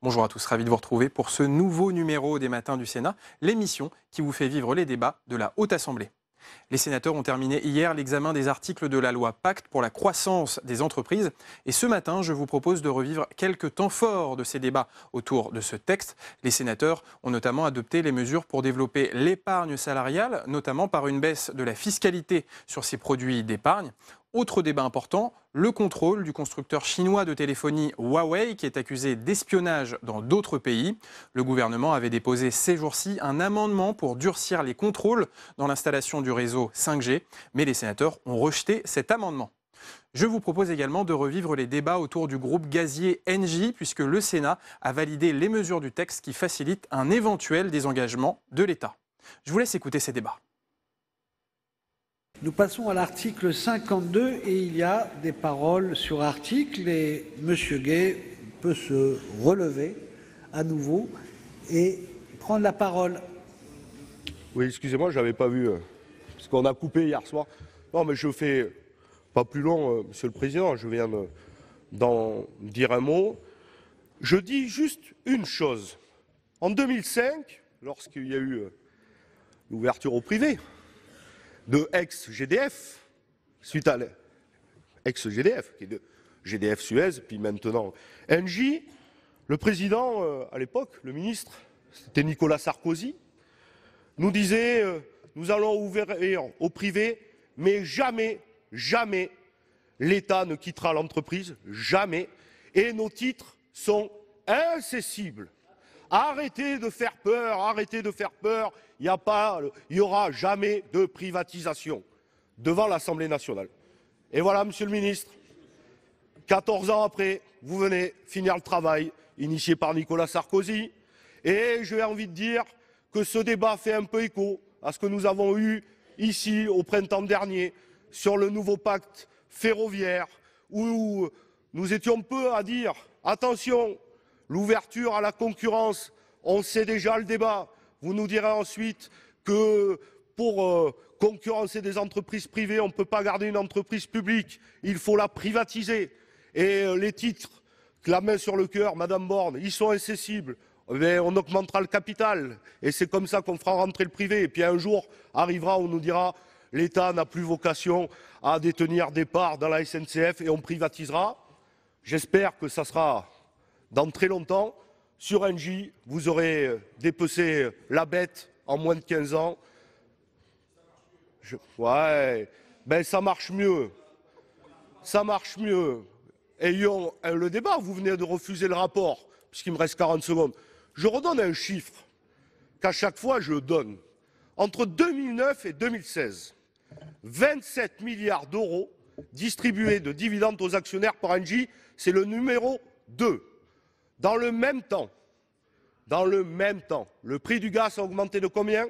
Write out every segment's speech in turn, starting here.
Bonjour à tous, ravi de vous retrouver pour ce nouveau numéro des Matins du Sénat, l'émission qui vous fait vivre les débats de la Haute Assemblée. Les sénateurs ont terminé hier l'examen des articles de la loi Pacte pour la croissance des entreprises. Et ce matin, je vous propose de revivre quelques temps forts de ces débats autour de ce texte. Les sénateurs ont notamment adopté les mesures pour développer l'épargne salariale, notamment par une baisse de la fiscalité sur ces produits d'épargne. Autre débat important, le contrôle du constructeur chinois de téléphonie Huawei qui est accusé d'espionnage dans d'autres pays. Le gouvernement avait déposé ces jours-ci un amendement pour durcir les contrôles dans l'installation du réseau 5G, mais les sénateurs ont rejeté cet amendement. Je vous propose également de revivre les débats autour du groupe gazier Engie puisque le Sénat a validé les mesures du texte qui facilitent un éventuel désengagement de l'État. Je vous laisse écouter ces débats. Nous passons à l'article 52 et il y a des paroles sur article et M. Gay peut se relever à nouveau et prendre la parole. Oui, excusez-moi, je n'avais pas vu, parce qu'on a coupé hier soir. Non, mais je fais pas plus long, Monsieur le Président, je viens d'en dire un mot. Je dis juste une chose. En 2005, lorsqu'il y a eu l'ouverture au privé, de ex-GDF, suite à ex-GDF, qui est de GDF Suez, puis maintenant Engie, le président, à l'époque, le ministre, c'était Nicolas Sarkozy, nous disait nous allons ouvrir au privé, mais jamais, jamais, l'État ne quittera l'entreprise, jamais, et nos titres sont incessibles. Arrêtez de faire peur, arrêtez de faire peur. Il n'y aura jamais de privatisation devant l'Assemblée nationale. Et voilà, Monsieur le Ministre, 14 ans après, vous venez finir le travail initié par Nicolas Sarkozy. Et j'ai envie de dire que ce débat fait un peu écho à ce que nous avons eu ici au printemps dernier sur le nouveau pacte ferroviaire, où nous étions peu à dire attention, l'ouverture à la concurrence, on sait déjà le débat. Vous nous direz ensuite que pour concurrencer des entreprises privées, on ne peut pas garder une entreprise publique, il faut la privatiser. Et les titres, la main sur le cœur, Madame Borne, ils sont incessibles. Mais on augmentera le capital et c'est comme ça qu'on fera rentrer le privé. Et puis un jour arrivera où on nous dira l'État n'a plus vocation à détenir des parts dans la SNCF et on privatisera. J'espère que ça sera dans très longtemps. Sur Engie, vous aurez dépecé la bête en moins de 15 ans. Ouais, ben ça marche mieux. Ça marche mieux. Ayons le débat. Vous venez de refuser le rapport, puisqu'il me reste 40 secondes. Je redonne un chiffre qu'à chaque fois je donne. Entre 2009 et 2016, 27 milliards d'euros distribués de dividendes aux actionnaires par Engie, c'est le numéro 2. Dans le même temps, le prix du gaz a augmenté de combien?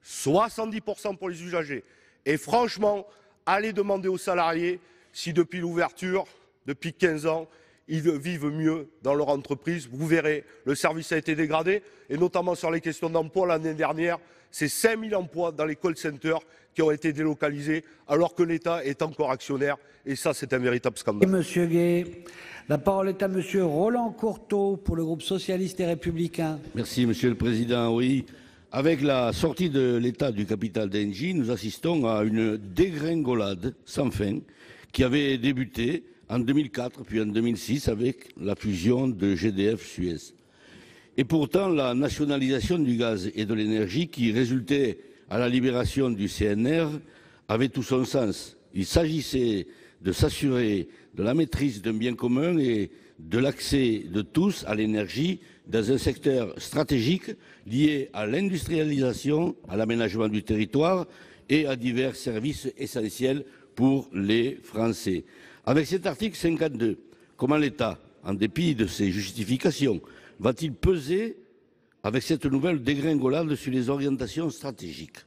70% pour les usagers. Et franchement, allez demander aux salariés si depuis l'ouverture, depuis 15 ans, ils vivent mieux dans leur entreprise. Vous verrez, le service a été dégradé, et notamment sur les questions d'emploi l'année dernière, c'est 5000 emplois dans les call centers qui ont été délocalisés, alors que l'État est encore actionnaire, et ça c'est un véritable scandale. Monsieur Gay, la parole est à Monsieur Roland Courteau pour le groupe socialiste et républicain. Merci Monsieur le Président. Oui, avec la sortie de l'État du capital d'Engie, nous assistons à une dégringolade sans fin qui avait débuté en 2004 puis en 2006 avec la fusion de GDF Suez. Et pourtant, la nationalisation du gaz et de l'énergie qui résultait à la libération du CNR avait tout son sens. Il s'agissait de s'assurer de la maîtrise d'un bien commun et de l'accès de tous à l'énergie dans un secteur stratégique lié à l'industrialisation, à l'aménagement du territoire et à divers services essentiels pour les Français. Avec cet article 52, comment l'État, en dépit de ses justifications, va-t-il peser avec cette nouvelle dégringolade sur les orientations stratégiques?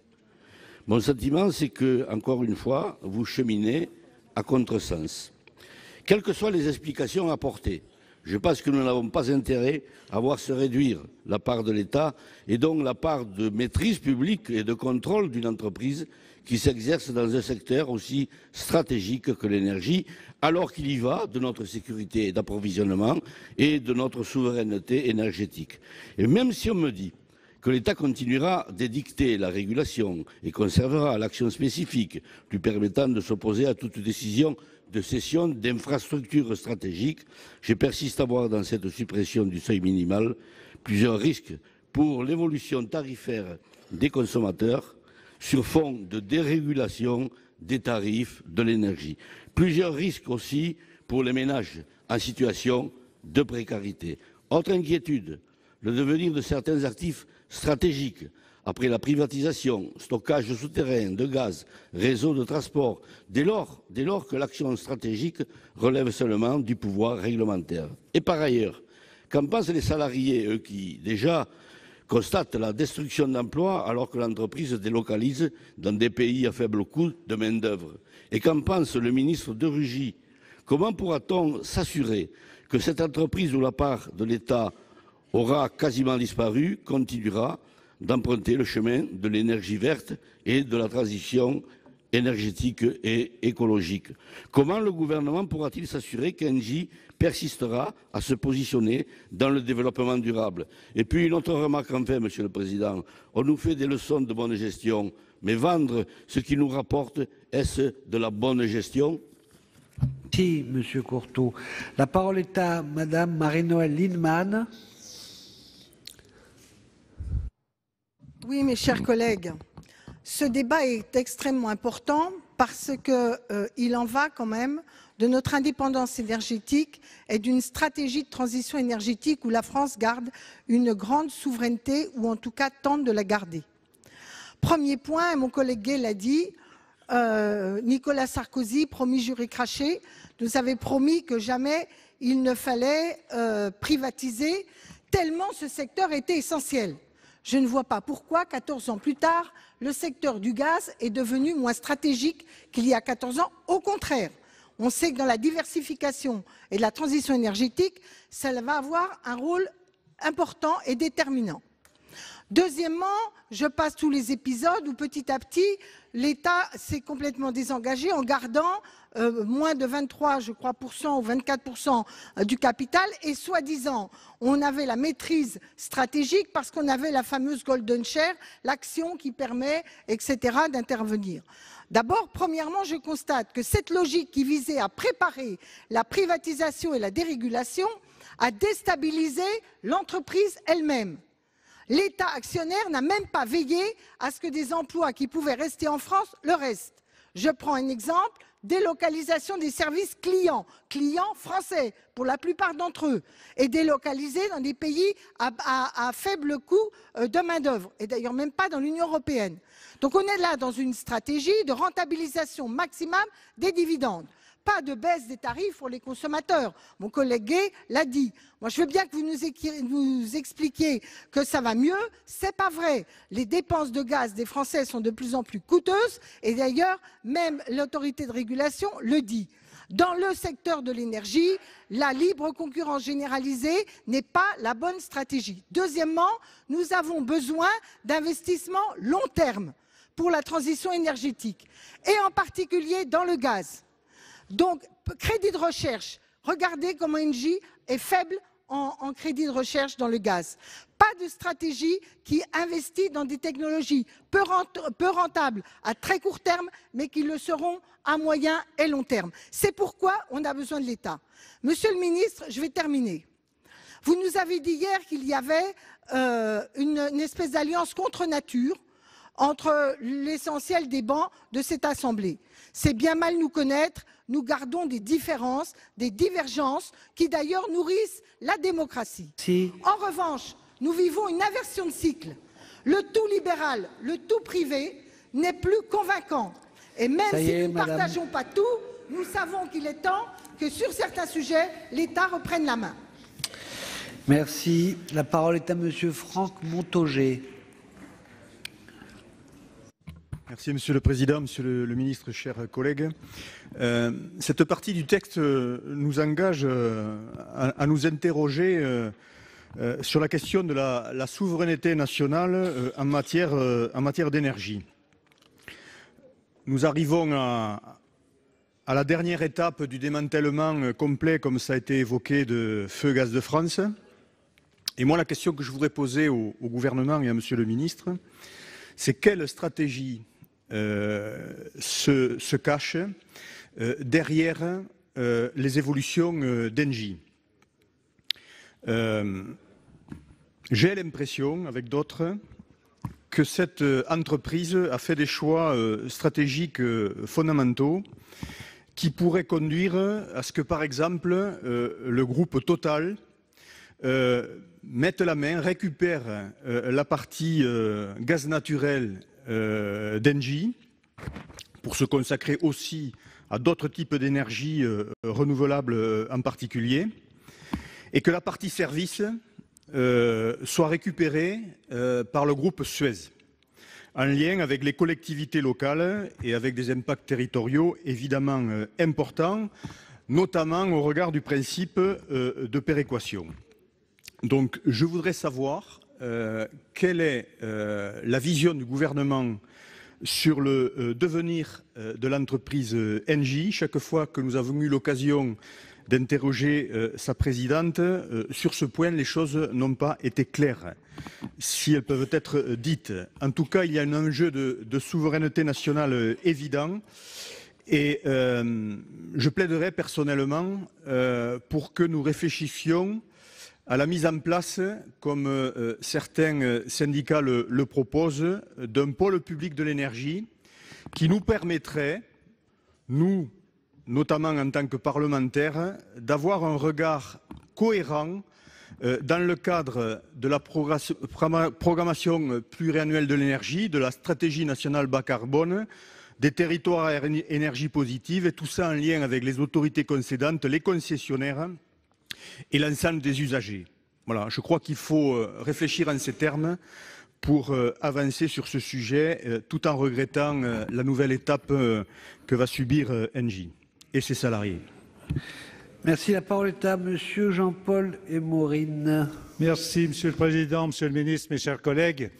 Mon sentiment, c'est que, encore une fois, vous cheminez à contresens. Quelles que soient les explications apportées, je pense que nous n'avons pas intérêt à voir se réduire la part de l'État et donc la part de maîtrise publique et de contrôle d'une entreprise qui s'exerce dans un secteur aussi stratégique que l'énergie, alors qu'il y va de notre sécurité d'approvisionnement et de notre souveraineté énergétique. Et même si on me dit que l'État continuera d'édicter la régulation et conservera l'action spécifique lui permettant de s'opposer à toute décision de cession d'infrastructures stratégiques, je persiste à voir dans cette suppression du seuil minimal plusieurs risques pour l'évolution tarifaire des consommateurs sur fond de dérégulation des tarifs de l'énergie. Plusieurs risques aussi pour les ménages en situation de précarité. Autre inquiétude, le devenir de certains actifs stratégiques après la privatisation, stockage souterrain de gaz, réseau de transport, dès lors que l'action stratégique relève seulement du pouvoir réglementaire. Et par ailleurs, qu'en pensent les salariés, eux qui déjà constatent la destruction d'emplois alors que l'entreprise délocalise dans des pays à faible coût de main-d'œuvre? Et qu'en pense le ministre de Rugy? Comment pourra-t-on s'assurer que cette entreprise où la part de l'État aura quasiment disparu continuera d'emprunter le chemin de l'énergie verte et de la transition énergétique et écologique? Comment le gouvernement pourra-t-il s'assurer qu'Engie persistera à se positionner dans le développement durable? Et puis une autre remarque enfin, Monsieur le Président, on nous fait des leçons de bonne gestion, mais vendre ce qui nous rapporte, est-ce de la bonne gestion? Merci, Monsieur Courteau. La parole est à Madame Marie-Noëlle Lienemann. Oui, mes chers collègues, ce débat est extrêmement important parce qu'il en va quand même de notre indépendance énergétique et d'une stratégie de transition énergétique où la France garde une grande souveraineté ou en tout cas tente de la garder. Premier point, et mon collègue Gay l'a dit, Nicolas Sarkozy, promis juré craché, nous avait promis que jamais il ne fallait privatiser tellement ce secteur était essentiel. Je ne vois pas pourquoi, 14 ans plus tard, le secteur du gaz est devenu moins stratégique qu'il y a 14 ans. Au contraire, on sait que dans la diversification et la transition énergétique, ça va avoir un rôle important et déterminant. Deuxièmement, je passe tous les épisodes où petit à petit, l'État s'est complètement désengagé en gardant moins de 23, je crois, ou 24% du capital et soi-disant, on avait la maîtrise stratégique parce qu'on avait la fameuse Golden Share, l'action qui permet, etc., d'intervenir. D'abord, premièrement, je constate que cette logique qui visait à préparer la privatisation et la dérégulation a déstabilisé l'entreprise elle-même. L'État actionnaire n'a même pas veillé à ce que des emplois qui pouvaient rester en France le restent. Je prends un exemple, délocalisation des services clients français pour la plupart d'entre eux, et délocalisés dans des pays à faible coût de main-d'œuvre, et d'ailleurs même pas dans l'Union européenne. Donc on est là dans une stratégie de rentabilisation maximum des dividendes. Pas de baisse des tarifs pour les consommateurs. Mon collègue Gay l'a dit. Moi, je veux bien que vous nous expliquiez que ça va mieux. C'est pas vrai. Les dépenses de gaz des Français sont de plus en plus coûteuses. Et d'ailleurs, même l'autorité de régulation le dit. Dans le secteur de l'énergie, la libre concurrence généralisée n'est pas la bonne stratégie. Deuxièmement, nous avons besoin d'investissements long terme pour la transition énergétique. Et en particulier dans le gaz. Donc, crédit de recherche, regardez comment Engie est faible en crédit de recherche dans le gaz. Pas de stratégie qui investit dans des technologies peu rentables à très court terme, mais qui le seront à moyen et long terme. C'est pourquoi on a besoin de l'État. Monsieur le ministre, je vais terminer. Vous nous avez dit hier qu'il y avait une espèce d'alliance contre nature entre l'essentiel des bancs de cette Assemblée. C'est bien mal nous connaître. Nous gardons des différences, des divergences qui d'ailleurs nourrissent la démocratie. Si. En revanche, nous vivons une inversion de cycle. Le tout libéral, le tout privé n'est plus convaincant. Et même si nous ne partageons pas tout, nous savons qu'il est temps que sur certains sujets, l'État reprenne la main. Merci. La parole est à Monsieur Franck Montaugé. Merci Monsieur le Président, Monsieur le Ministre, chers collègues. Cette partie du texte nous engage à nous interroger sur la question de la souveraineté nationale en matière d'énergie. nous arrivons à la dernière étape du démantèlement complet, comme ça a été évoqué, de Feu Gaz de France. Et moi, la question que je voudrais poser au gouvernement et à Monsieur le ministre, c'est quelle stratégie se cache derrière les évolutions d'Engie. J'ai l'impression, avec d'autres, que cette entreprise a fait des choix stratégiques fondamentaux qui pourraient conduire à ce que, par exemple, le groupe Total mette la main, récupère la partie gaz naturel d'Engie pour se consacrer aussi à d'autres types d'énergie renouvelables en particulier, et que la partie service soit récupérée par le groupe Suez, en lien avec les collectivités locales et avec des impacts territoriaux évidemment importants, notamment au regard du principe de péréquation. Donc je voudrais savoir quelle est la vision du gouvernement sur le devenir de l'entreprise Engie. Chaque fois que nous avons eu l'occasion d'interroger sa présidente, sur ce point, les choses n'ont pas été claires, si elles peuvent être dites. En tout cas, il y a un enjeu de souveraineté nationale évident. Et je plaiderai personnellement pour que nous réfléchissions à la mise en place, comme certains syndicats le proposent, d'un pôle public de l'énergie qui nous permettrait, nous, notamment en tant que parlementaires, d'avoir un regard cohérent dans le cadre de la programmation pluriannuelle de l'énergie, de la stratégie nationale bas carbone, des territoires à énergie positive, et tout ça en lien avec les autorités concédantes, les concessionnaires et l'ensemble des usagers. Voilà, je crois qu'il faut réfléchir en ces termes pour avancer sur ce sujet, tout en regrettant la nouvelle étape que va subir Engie et ses salariés. Merci. La parole est à Monsieur Jean-Paul Émorine. Merci, Monsieur le Président, Monsieur le Ministre, mes chers collègues.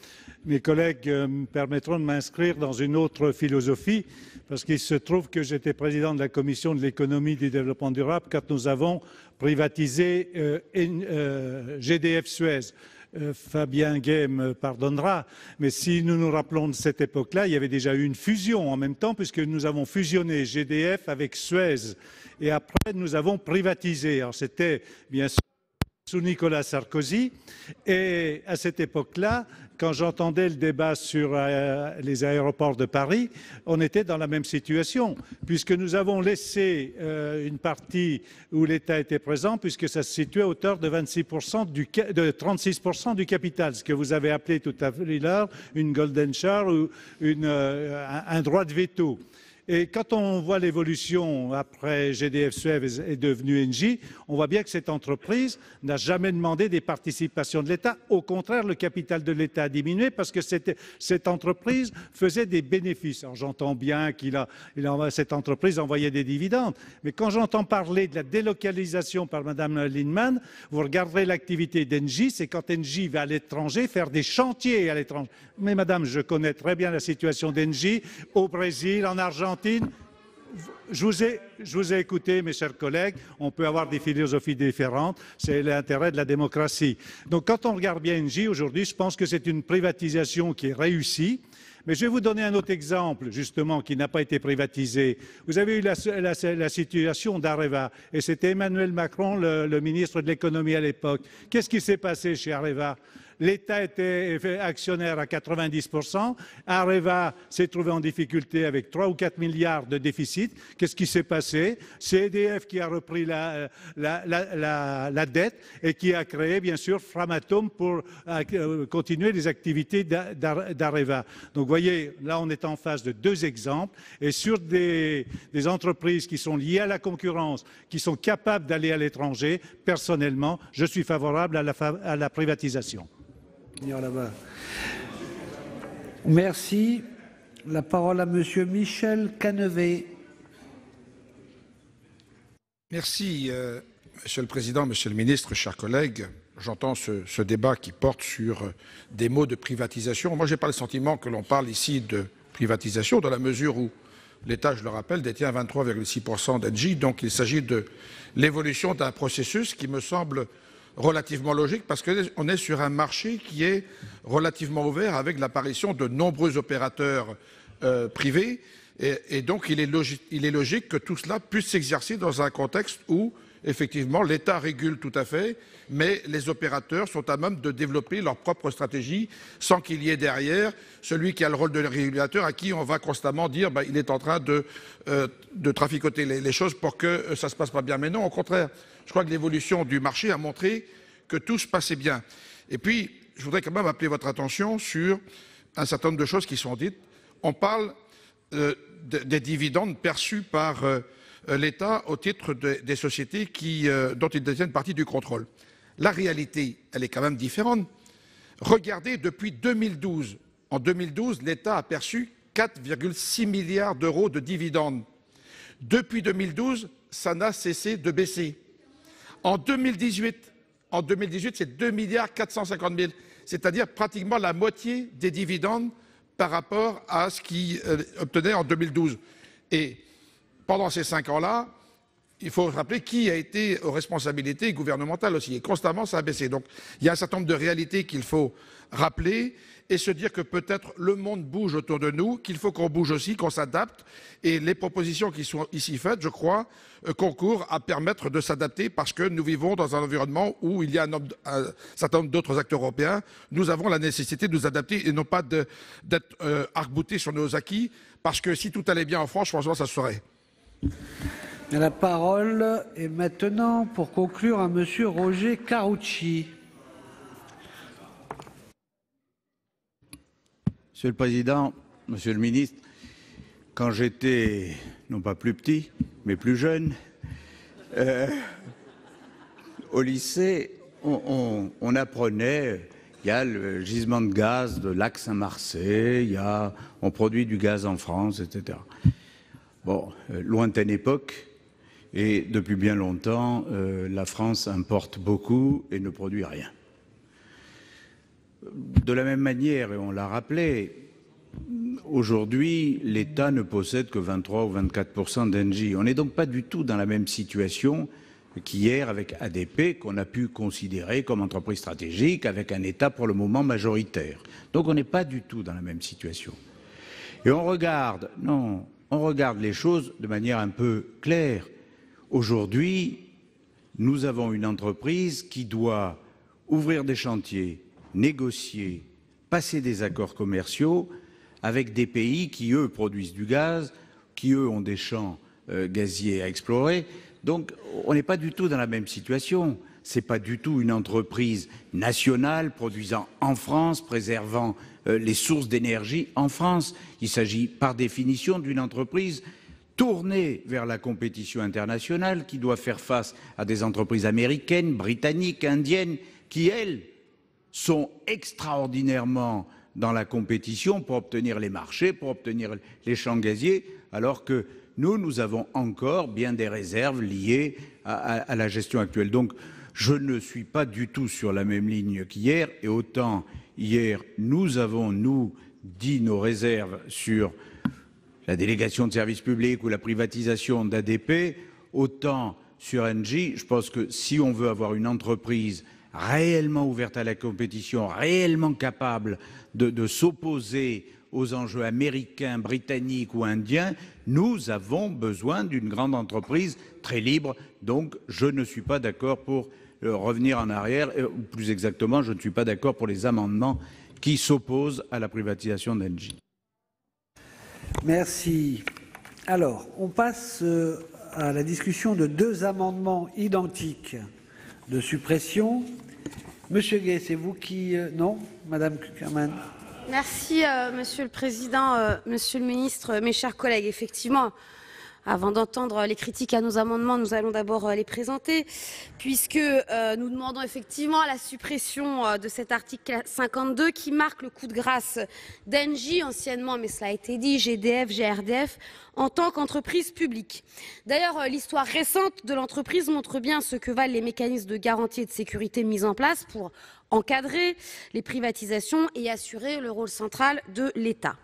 Mes collègues me permettront de m'inscrire dans une autre philosophie, parce qu'il se trouve que j'étais président de la Commission de l'économie et du développement durable quand nous avons privatisé GDF Suez. Fabien Gay me pardonnera, mais si nous nous rappelons de cette époque-là, il y avait déjà eu une fusion en même temps, puisque nous avons fusionné GDF avec Suez, et après nous avons privatisé. Alors c'était bien sûr sous Nicolas Sarkozy, et à cette époque-là, quand j'entendais le débat sur les aéroports de Paris, on était dans la même situation, puisque nous avons laissé une partie où l'État était présent, puisque ça se situait à hauteur de 26% de 36% du capital, ce que vous avez appelé tout à l'heure une golden share ou un droit de veto. Et quand on voit l'évolution après GDF Suez est devenue Engie, on voit bien que cette entreprise n'a jamais demandé des participations de l'État. Au contraire, le capital de l'État a diminué parce que cette entreprise faisait des bénéfices. Alors j'entends bien cette entreprise envoyait des dividendes, mais quand j'entends parler de la délocalisation par Mme Lienemann, vous regarderez l'activité d'Engie, c'est quand Engie va à l'étranger faire des chantiers à l'étranger. Mais madame, je connais très bien la situation d'Engie au Brésil, en Argentine. Je vous ai écouté, mes chers collègues, on peut avoir des philosophies différentes, c'est l'intérêt de la démocratie. Donc quand on regarde bien Engie aujourd'hui, je pense que c'est une privatisation qui est réussie. Mais je vais vous donner un autre exemple, justement, qui n'a pas été privatisé. Vous avez eu la situation d'Areva, et c'était Emmanuel Macron, le ministre de l'économie à l'époque. Qu'est-ce qui s'est passé chez Areva ? L'État était actionnaire à 90%. Areva s'est trouvé en difficulté avec 3 ou 4 milliards de déficit. Qu'est-ce qui s'est passé? C'est EDF qui a repris la dette et qui a créé, bien sûr, Framatome pour continuer les activités d'Areva. Donc, vous voyez, là, on est en face de deux exemples. Et sur des entreprises qui sont liées à la concurrence, qui sont capables d'aller à l'étranger, personnellement, je suis favorable à la privatisation. Merci. La parole à Monsieur Michel Canevet. Merci, Monsieur le Président, Monsieur le Ministre, chers collègues. J'entends ce débat qui porte sur des mots de privatisation. Moi, je n'ai pas le sentiment que l'on parle ici de privatisation, dans la mesure où l'État, je le rappelle, détient 23,6% d'Engie, donc il s'agit de l'évolution d'un processus qui me semble relativement logique parce qu'on est sur un marché qui est relativement ouvert avec l'apparition de nombreux opérateurs privés et donc il est logique que tout cela puisse s'exercer dans un contexte où effectivement l'État régule tout à fait, mais les opérateurs sont à même de développer leur propre stratégie sans qu'il y ait derrière celui qui a le rôle de régulateur à qui on va constamment dire il est en train de traficoter les choses pour que ça se passe pas bien. Mais non, au contraire, je crois que l'évolution du marché a montré que tout se passait bien. Et puis, je voudrais quand même appeler votre attention sur un certain nombre de choses qui sont dites. On parle des dividendes perçus par l'État au titre des sociétés dont il détient une partie du contrôle. La réalité, elle est quand même différente. Regardez, depuis 2012, en 2012, l'État a perçu 4,6 milliards d'euros de dividendes. Depuis 2012, ça n'a cessé de baisser. En 2018, c'est 2 milliards 450 000, c'est-à-dire pratiquement la moitié des dividendes par rapport à ce qu'ils obtenaient en 2012. Et pendant ces 5 ans-là, il faut se rappeler qui a été aux responsabilités gouvernementales aussi. Et constamment, ça a baissé. Donc, il y a un certain nombre de réalités qu'il faut rappeler et se dire que peut-être le monde bouge autour de nous, qu'il faut qu'on bouge aussi, qu'on s'adapte. Et les propositions qui sont ici faites, je crois, concourent à permettre de s'adapter parce que nous vivons dans un environnement où il y a un certain nombre d'autres acteurs européens. Nous avons la nécessité de nous adapter et non pas d'être arc-boutés sur nos acquis parce que si tout allait bien en France, franchement, ça se ferait. La parole est maintenant, pour conclure, à Monsieur Roger Carucci. Monsieur le Président, Monsieur le Ministre, quand j'étais, non pas plus petit, mais plus jeune, au lycée, on apprenait, il y a le gisement de gaz de lac Saint-Marcet, on produit du gaz en France, etc. Bon, lointaine époque, et depuis bien longtemps, la France importe beaucoup et ne produit rien. De la même manière, et on l'a rappelé, aujourd'hui, l'État ne possède que 23 ou 24% d'Engie. On n'est donc pas du tout dans la même situation qu'hier avec ADP, qu'on a pu considérer comme entreprise stratégique, avec un État pour le moment majoritaire. Donc on n'est pas du tout dans la même situation. Et on regarde les choses de manière un peu claire. Aujourd'hui, nous avons une entreprise qui doit ouvrir des chantiers, négocier, passer des accords commerciaux avec des pays qui, eux, produisent du gaz, qui, eux, ont des champs gaziers à explorer. Donc, on n'est pas du tout dans la même situation. Ce n'est pas du tout une entreprise nationale produisant en France, préservant les sources d'énergie en France. Il s'agit, par définition, d'une entreprise tournée vers la compétition internationale qui doit faire face à des entreprises américaines, britanniques, indiennes, qui, elles, sont extraordinairement dans la compétition pour obtenir les marchés, pour obtenir les champs gaziers, alors que nous avons encore bien des réserves liées à la gestion actuelle. Donc, je ne suis pas du tout sur la même ligne qu'hier, et autant hier, nous avons, dit nos réserves sur la délégation de services publics ou la privatisation d'ADP, autant sur Engie, je pense que si on veut avoir une entreprise réellement ouverte à la compétition, réellement capable de s'opposer aux enjeux américains, britanniques ou indiens, nous avons besoin d'une grande entreprise très libre. Donc, je ne suis pas d'accord pour revenir en arrière, ou plus exactement, je ne suis pas d'accord pour les amendements qui s'opposent à la privatisation d'Engie. Merci. Alors, on passe à la discussion de 2 amendements identiques de suppression. Monsieur Gay, c'est vous qui... non, Madame Cukierman. Merci, Monsieur le Président, Monsieur le Ministre, mes chers collègues. Effectivement, avant d'entendre les critiques à nos amendements, nous allons d'abord les présenter, puisque nous demandons effectivement la suppression de cet article 52 qui marque le coup de grâce d'Engie, anciennement, mais cela a été dit, GDF, GRDF, en tant qu'entreprise publique. D'ailleurs, l'histoire récente de l'entreprise montre bien ce que valent les mécanismes de garantie et de sécurité mis en place pour encadrer les privatisations et assurer le rôle central de l'État.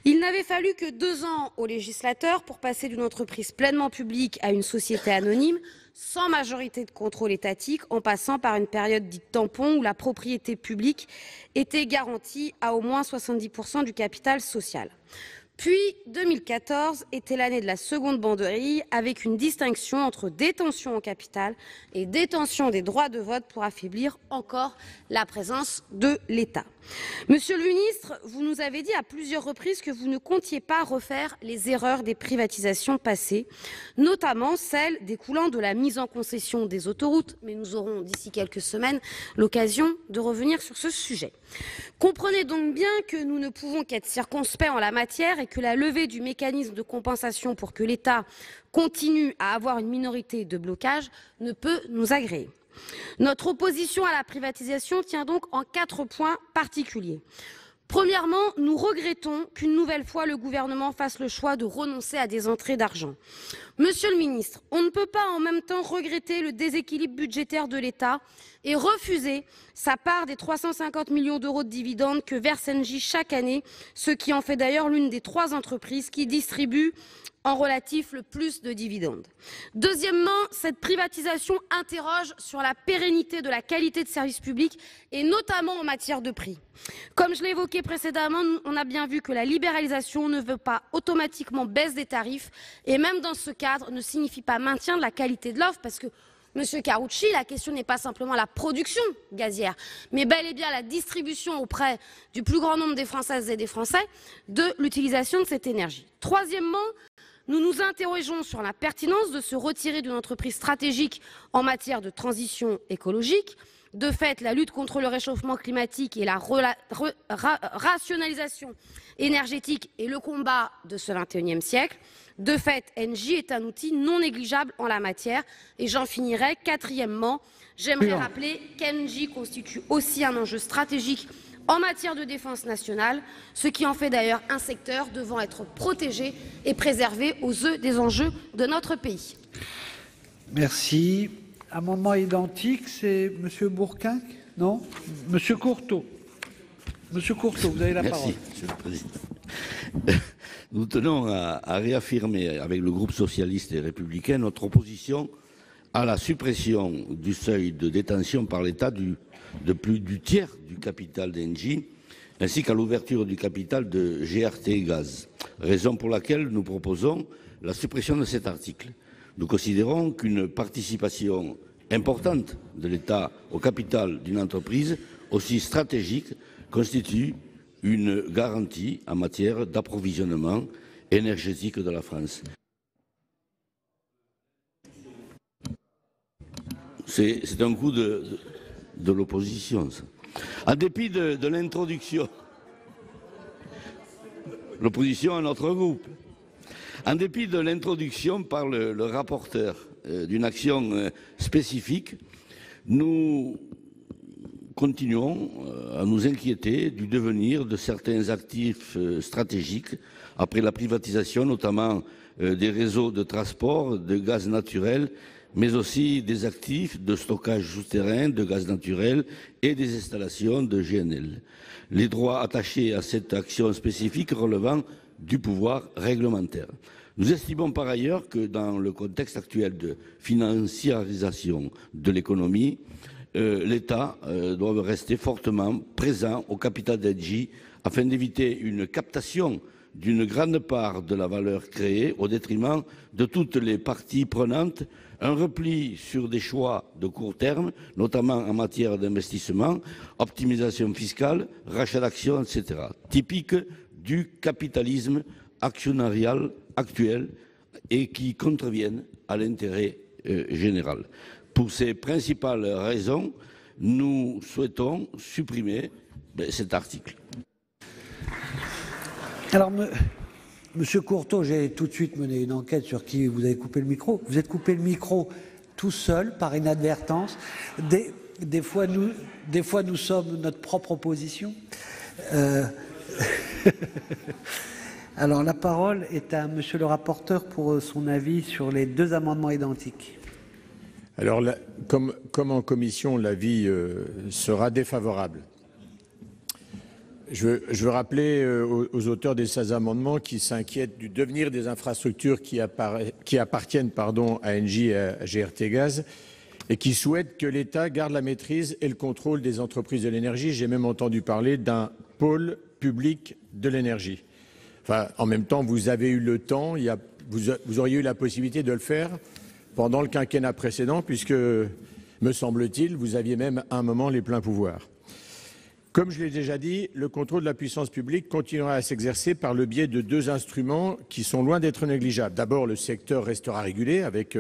Il n'avait fallu que 2 ans aux législateurs pour passer d'une entreprise pleinement publique à une société anonyme, sans majorité de contrôle étatique, en passant par une période dite tampon où la propriété publique était garantie à au moins 70% du capital social. Puis 2014 était l'année de la seconde banderille, avec une distinction entre détention en capital et détention des droits de vote pour affaiblir encore la présence de l'État. Monsieur le ministre, vous nous avez dit à plusieurs reprises que vous ne comptiez pas refaire les erreurs des privatisations passées, notamment celles découlant de la mise en concession des autoroutes, mais nous aurons d'ici quelques semaines l'occasion de revenir sur ce sujet. Comprenez donc bien que nous ne pouvons qu'être circonspects en la matière et que la levée du mécanisme de compensation pour que l'État continue à avoir une minorité de blocage ne peut nous agréer. Notre opposition à la privatisation tient donc en 4 points particuliers. Premièrement, nous regrettons qu'une nouvelle fois le gouvernement fasse le choix de renoncer à des entrées d'argent. Monsieur le ministre, on ne peut pas en même temps regretter le déséquilibre budgétaire de l'État et refuser sa part des 350 millions d'euros de dividendes que verse Engie chaque année, ce qui en fait d'ailleurs l'une des 3 entreprises qui distribuent en relatif le plus de dividendes. Deuxièmement, cette privatisation interroge sur la pérennité de la qualité de service public et notamment en matière de prix. Comme je l'ai évoqué précédemment, on a bien vu que la libéralisation ne veut pas automatiquement baisse des tarifs et même dans ce cadre ne signifie pas maintien de la qualité de l'offre parce que Monsieur Karoutchi, la question n'est pas simplement la production gazière, mais bel et bien la distribution auprès du plus grand nombre des Françaises et des Français de l'utilisation de cette énergie. Troisièmement, nous nous interrogeons sur la pertinence de se retirer d'une entreprise stratégique en matière de transition écologique. De fait, la lutte contre le réchauffement climatique et la rationalisation énergétique est le combat de ce XXIe siècle. De fait, Engie est un outil non négligeable en la matière. Et j'en finirai. Quatrièmement, j'aimerais rappeler qu'Engie constitue aussi un enjeu stratégique en matière de défense nationale, ce qui en fait d'ailleurs un secteur devant être protégé et préservé aux yeux des enjeux de notre pays. Merci. Amendement identique, c'est M. Bourquin? Non? M. Courteau. Monsieur Courteau, vous avez la parole. Merci, Monsieur le Président. Nous tenons à réaffirmer avec le groupe socialiste et républicain notre opposition à la suppression du seuil de détention par l'État de plus du tiers du capital d'Engie, ainsi qu'à l'ouverture du capital de GRT Gaz, raison pour laquelle nous proposons la suppression de cet article. Nous considérons qu'une participation importante de l'État au capital d'une entreprise aussi stratégique constitue une garantie en matière d'approvisionnement énergétique de la France. C'est un coup de l'opposition, ça. En dépit de l'introduction, l'opposition à notre groupe, en dépit de l'introduction par le rapporteur d'une action spécifique, nous continuons à nous inquiéter du devenir de certains actifs stratégiques après la privatisation, notamment des réseaux de transport de gaz naturel, mais aussi des actifs de stockage souterrain de gaz naturel et des installations de GNL. Les droits attachés à cette action spécifique relevant du pouvoir réglementaire. Nous estimons par ailleurs que dans le contexte actuel de financiarisation de l'économie, l'État doit rester fortement présent au capital d'Engie afin d'éviter une captation d'une grande part de la valeur créée au détriment de toutes les parties prenantes, un repli sur des choix de court terme, notamment en matière d'investissement, optimisation fiscale, rachat d'actions, etc., typique du capitalisme actionnarial actuel et qui contreviennent à l'intérêt général. Pour ces principales raisons, nous souhaitons supprimer cet article. Alors, Monsieur Courteau, j'ai tout de suite mené une enquête sur qui vous avez coupé le micro. Vous êtes coupé le micro tout seul, par inadvertance. Des fois, nous sommes notre propre opposition. Alors, la parole est à Monsieur le rapporteur pour son avis sur les 2 amendements identiques. Alors, comme en commission, l'avis sera défavorable. Je veux rappeler aux auteurs des 16 amendements qui s'inquiètent du devenir des infrastructures qui appartiennent à Engie et à GRT Gaz et qui souhaitent que l'État garde la maîtrise et le contrôle des entreprises de l'énergie. J'ai même entendu parler d'un pôle public de l'énergie. Enfin, en même temps, vous avez eu le temps, vous auriez eu la possibilité de le faire pendant le quinquennat précédent, puisque, me semble-t-il, vous aviez même à un moment les pleins pouvoirs. Comme je l'ai déjà dit, le contrôle de la puissance publique continuera à s'exercer par le biais de deux instruments qui sont loin d'être négligeables. D'abord, le secteur restera régulé avec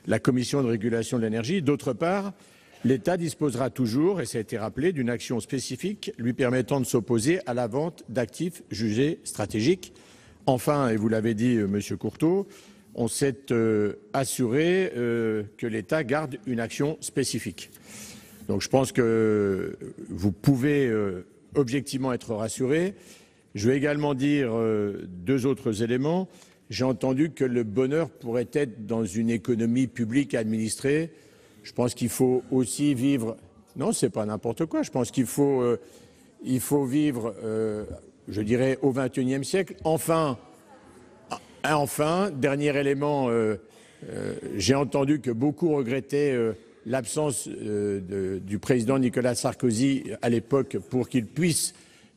la Commission de régulation de l'énergie. D'autre part, l'État disposera toujours, et ça a été rappelé, d'une action spécifique lui permettant de s'opposer à la vente d'actifs jugés stratégiques. Enfin, et vous l'avez dit, Monsieur Courteau, on s'est assuré que l'État garde une action spécifique. Donc je pense que vous pouvez objectivement être rassuré. Je vais également dire deux autres éléments. J'ai entendu que le bonheur pourrait être dans une économie publique administrée. Je pense qu'il faut aussi vivre... Non, c'est pas n'importe quoi. Je pense qu'il faut vivre, je dirais, au XXIe siècle. Enfin, dernier élément, j'ai entendu que beaucoup regrettaient l'absence du président Nicolas Sarkozy à l'époque pour qu'il puisse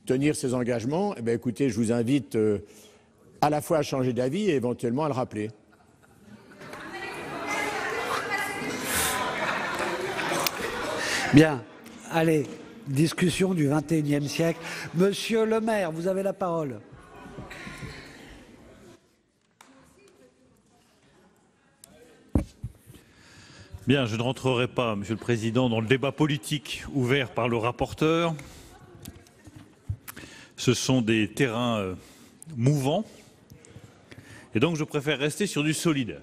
tenir ses engagements. Eh bien, écoutez, je vous invite à la fois à changer d'avis et éventuellement à le rappeler. Bien, allez, discussion du XXIe siècle. Monsieur le maire, vous avez la parole. Bien, je ne rentrerai pas, Monsieur le Président, dans le débat politique ouvert par le rapporteur. Ce sont des terrains mouvants. Et donc, je préfère rester sur du solide.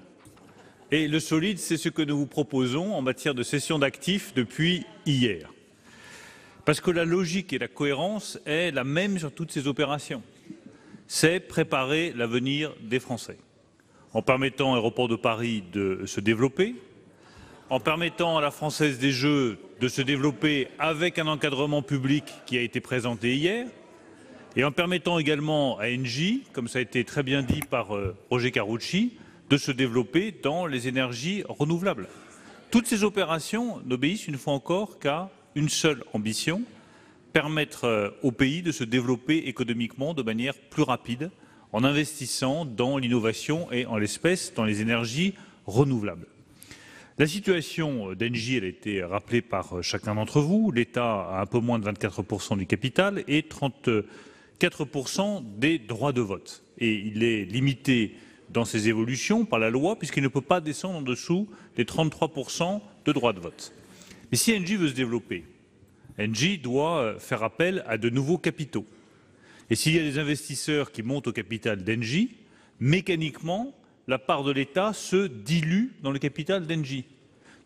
Et le solide, c'est ce que nous vous proposons en matière de cession d'actifs depuis hier. Parce que la logique et la cohérence est la même sur toutes ces opérations. C'est préparer l'avenir des Français. En permettant à Aéroport de Paris de se développer, en permettant à la Française des Jeux de se développer avec un encadrement public qui a été présenté hier, et en permettant également à Engie, comme ça a été très bien dit par Roger Carucci, de se développer dans les énergies renouvelables. Toutes ces opérations n'obéissent une fois encore qu'à une seule ambition, permettre au pays de se développer économiquement de manière plus rapide en investissant dans l'innovation et en l'espèce dans les énergies renouvelables. La situation d'Engie, elle a été rappelée par chacun d'entre vous. L'État a un peu moins de 24% du capital et 34% des droits de vote. Et il est limité dans ses évolutions par la loi puisqu'il ne peut pas descendre en dessous des 33% de droits de vote. Mais si Engie veut se développer, Engie doit faire appel à de nouveaux capitaux. Et s'il y a des investisseurs qui montent au capital d'Engie, mécaniquement, la part de l'État se dilue dans le capital d'Engie.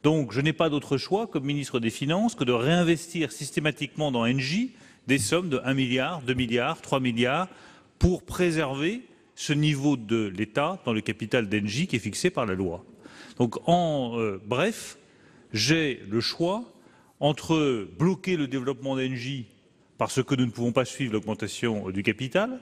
Donc je n'ai pas d'autre choix comme ministre des Finances que de réinvestir systématiquement dans Engie des sommes de 1 milliard, 2 milliards, 3 milliards pour préserver ce niveau de l'État dans le capital d'Engie qui est fixé par la loi. Donc bref, j'ai le choix entre bloquer le développement d'Engie parce que nous ne pouvons pas suivre l'augmentation du capital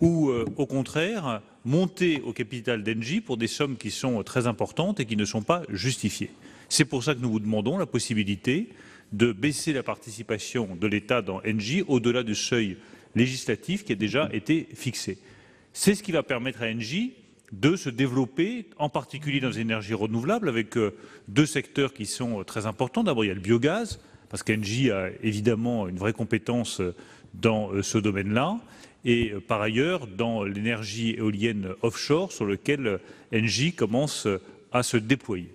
ou au contraire monter au capital d'Engie pour des sommes qui sont très importantes et qui ne sont pas justifiées. C'est pour ça que nous vous demandons la possibilité de baisser la participation de l'État dans Engie au-delà du seuil législatif qui a déjà été fixé. C'est ce qui va permettre à Engie de se développer, en particulier dans les énergies renouvelables, avec deux secteurs qui sont très importants. D'abord, il y a le biogaz, parce qu'Engie a évidemment une vraie compétence dans ce domaine-là, et par ailleurs dans l'énergie éolienne offshore, sur lequel Engie commence à se déployer.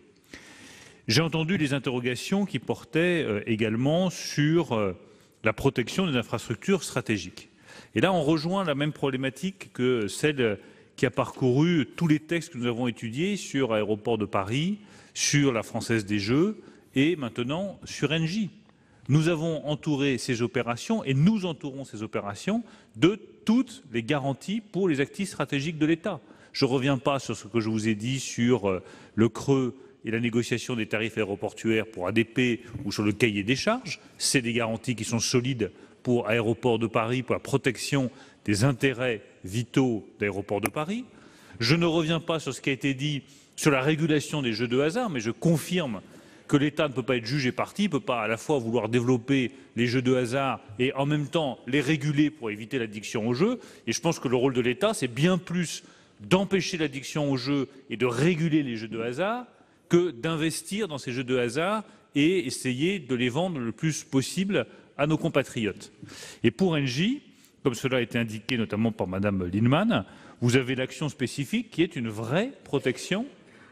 J'ai entendu les interrogations qui portaient également sur la protection des infrastructures stratégiques. Et là, on rejoint la même problématique que celle qui a parcouru tous les textes que nous avons étudiés sur Aéroport de Paris, sur la Française des Jeux et maintenant sur Engie. Nous avons entouré ces opérations et nous entourons ces opérations de toutes les garanties pour les actifs stratégiques de l'État. Je ne reviens pas sur ce que je vous ai dit sur le creux et la négociation des tarifs aéroportuaires pour ADP ou sur le cahier des charges. C'est des garanties qui sont solides pour Aéroports de Paris, pour la protection des intérêts vitaux d'Aéroports de Paris. Je ne reviens pas sur ce qui a été dit sur la régulation des jeux de hasard, mais je confirme que l'État ne peut pas être juge et partie, ne peut pas à la fois vouloir développer les jeux de hasard et en même temps les réguler pour éviter l'addiction aux jeux. Et je pense que le rôle de l'État, c'est bien plus d'empêcher l'addiction aux jeux et de réguler les jeux de hasard que d'investir dans ces jeux de hasard et essayer de les vendre le plus possible à nos compatriotes. Et pour Engie, comme cela a été indiqué notamment par Madame Lienemann, vous avez l'action spécifique qui est une vraie protection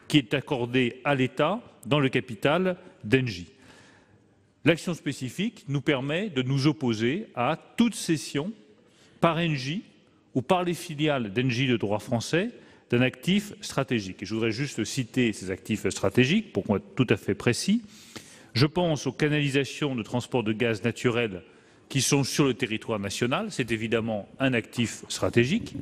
qui est accordée à l'État dans le capital d'Engie. L'action spécifique nous permet de nous opposer à toute cession par Engie ou par les filiales d'Engie de droit français d'un actif stratégique. Et je voudrais juste citer ces actifs stratégiques pour être tout à fait précis. Je pense aux canalisations de transport de gaz naturel qui sont sur le territoire national. C'est évidemment un actif stratégique.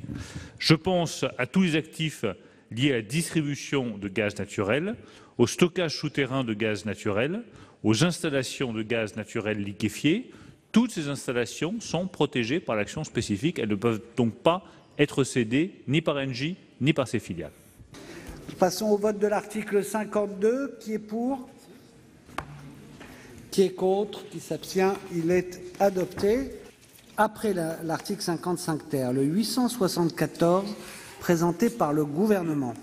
Je pense à tous les actifs liés à la distribution de gaz naturel, au stockage souterrain de gaz naturel, aux installations de gaz naturel liquéfié. Toutes ces installations sont protégées par l'action spécifique. Elles ne peuvent donc pas être cédées ni par Engie ni par ses filiales. Passons au vote de l'article 52. Qui est pour? Qui est contre? Qui s'abstient? Il est adopté. Après l'article 55 ter, le 874 présenté par le gouvernement.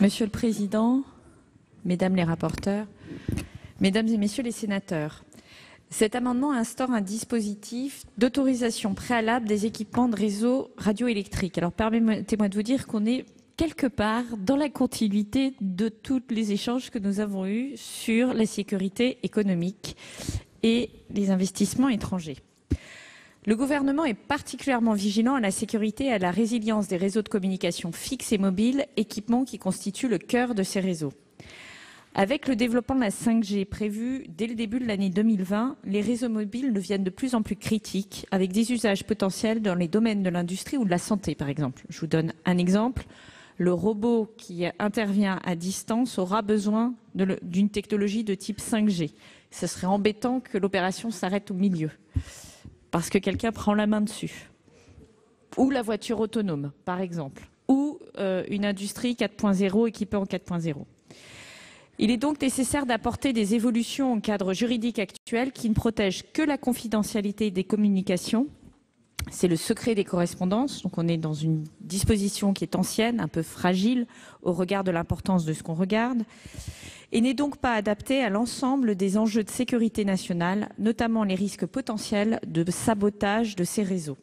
Monsieur le Président, Mesdames les rapporteurs, Mesdames et Messieurs les sénateurs, cet amendement instaure un dispositif d'autorisation préalable des équipements de réseau radioélectrique. Alors permettez-moi de vous dire qu'on est quelque part dans la continuité de tous les échanges que nous avons eus sur la sécurité économique et les investissements étrangers. Le gouvernement est particulièrement vigilant à la sécurité et à la résilience des réseaux de communication fixes et mobiles, équipements qui constituent le cœur de ces réseaux. Avec le développement de la 5G prévu dès le début de l'année 2020, les réseaux mobiles deviennent de plus en plus critiques, avec des usages potentiels dans les domaines de l'industrie ou de la santé, par exemple. Je vous donne un exemple. Le robot qui intervient à distance aura besoin d'une technologie de type 5G. Ce serait embêtant que l'opération s'arrête au milieu, parce que quelqu'un prend la main dessus. Ou la voiture autonome, par exemple. Ou une industrie 4.0 équipée en 4.0. Il est donc nécessaire d'apporter des évolutions au cadre juridique actuel qui ne protègent que la confidentialité des communications. C'est le secret des correspondances. Donc on est dans une disposition qui est ancienne, un peu fragile au regard de l'importance de ce qu'on regarde, et n'est donc pas adaptée à l'ensemble des enjeux de sécurité nationale, notamment les risques potentiels de sabotage de ces réseaux.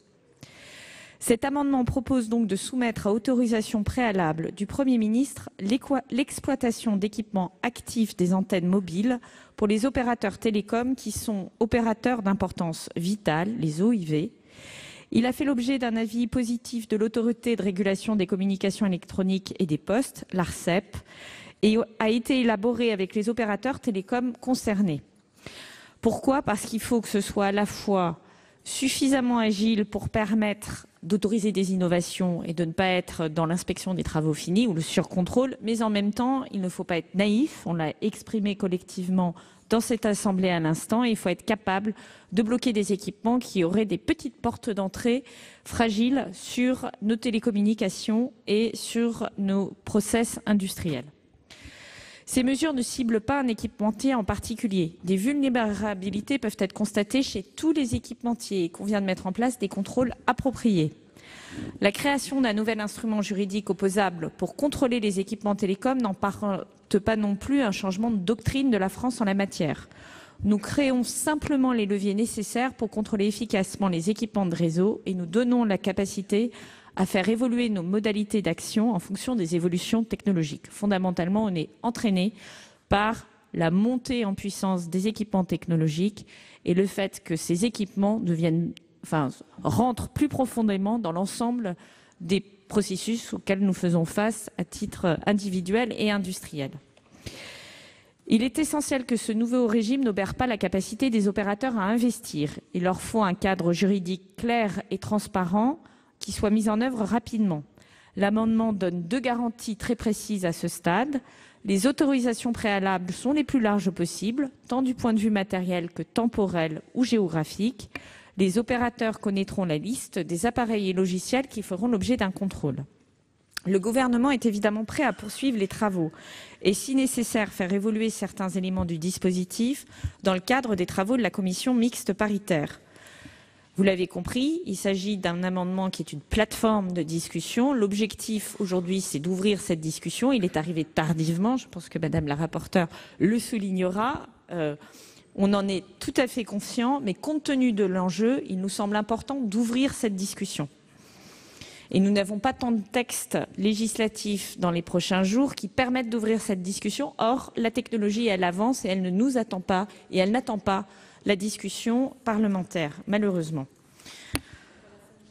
Cet amendement propose donc de soumettre à autorisation préalable du Premier ministre l'exploitation d'équipements actifs des antennes mobiles pour les opérateurs télécoms qui sont opérateurs d'importance vitale, les OIV. Il a fait l'objet d'un avis positif de l'Autorité de régulation des communications électroniques et des postes, l'ARCEP, et a été élaboré avec les opérateurs télécoms concernés. Pourquoi? Parce qu'il faut que ce soit à la fois suffisamment agile pour permettre d'autoriser des innovations et de ne pas être dans l'inspection des travaux finis ou le surcontrôle, mais en même temps, il ne faut pas être naïf, on l'a exprimé collectivement dans cette Assemblée à l'instant, et il faut être capable de bloquer des équipements qui auraient des petites portes d'entrée fragiles sur nos télécommunications et sur nos process industriels. Ces mesures ne ciblent pas un équipementier en particulier. Des vulnérabilités peuvent être constatées chez tous les équipementiers et qu'on vient de mettre en place des contrôles appropriés. La création d'un nouvel instrument juridique opposable pour contrôler les équipements télécoms n'emporte pas non plus un changement de doctrine de la France en la matière. Nous créons simplement les leviers nécessaires pour contrôler efficacement les équipements de réseau et nous donnons la capacité à faire évoluer nos modalités d'action en fonction des évolutions technologiques. Fondamentalement, on est entraîné par la montée en puissance des équipements technologiques et le fait que ces équipements rentrent plus profondément dans l'ensemble des processus auxquels nous faisons face à titre individuel et industriel. Il est essentiel que ce nouveau régime n'obère pas la capacité des opérateurs à investir. Il leur faut un cadre juridique clair et transparent, qui soit mis en œuvre rapidement. L'amendement donne 2 garanties très précises à ce stade. Les autorisations préalables sont les plus larges possibles, tant du point de vue matériel que temporel ou géographique. Les opérateurs connaîtront la liste des appareils et logiciels qui feront l'objet d'un contrôle. Le gouvernement est évidemment prêt à poursuivre les travaux et, si nécessaire, faire évoluer certains éléments du dispositif dans le cadre des travaux de la commission mixte paritaire. Vous l'avez compris, il s'agit d'un amendement qui est une plateforme de discussion. L'objectif aujourd'hui, c'est d'ouvrir cette discussion. Il est arrivé tardivement, je pense que Madame la rapporteure le soulignera. On en est tout à fait conscient, mais compte tenu de l'enjeu, il nous semble important d'ouvrir cette discussion. Et nous n'avons pas tant de textes législatifs dans les prochains jours qui permettent d'ouvrir cette discussion. Or, la technologie, elle avance et elle ne nous attend pas, et elle n'attend pas la discussion parlementaire, malheureusement.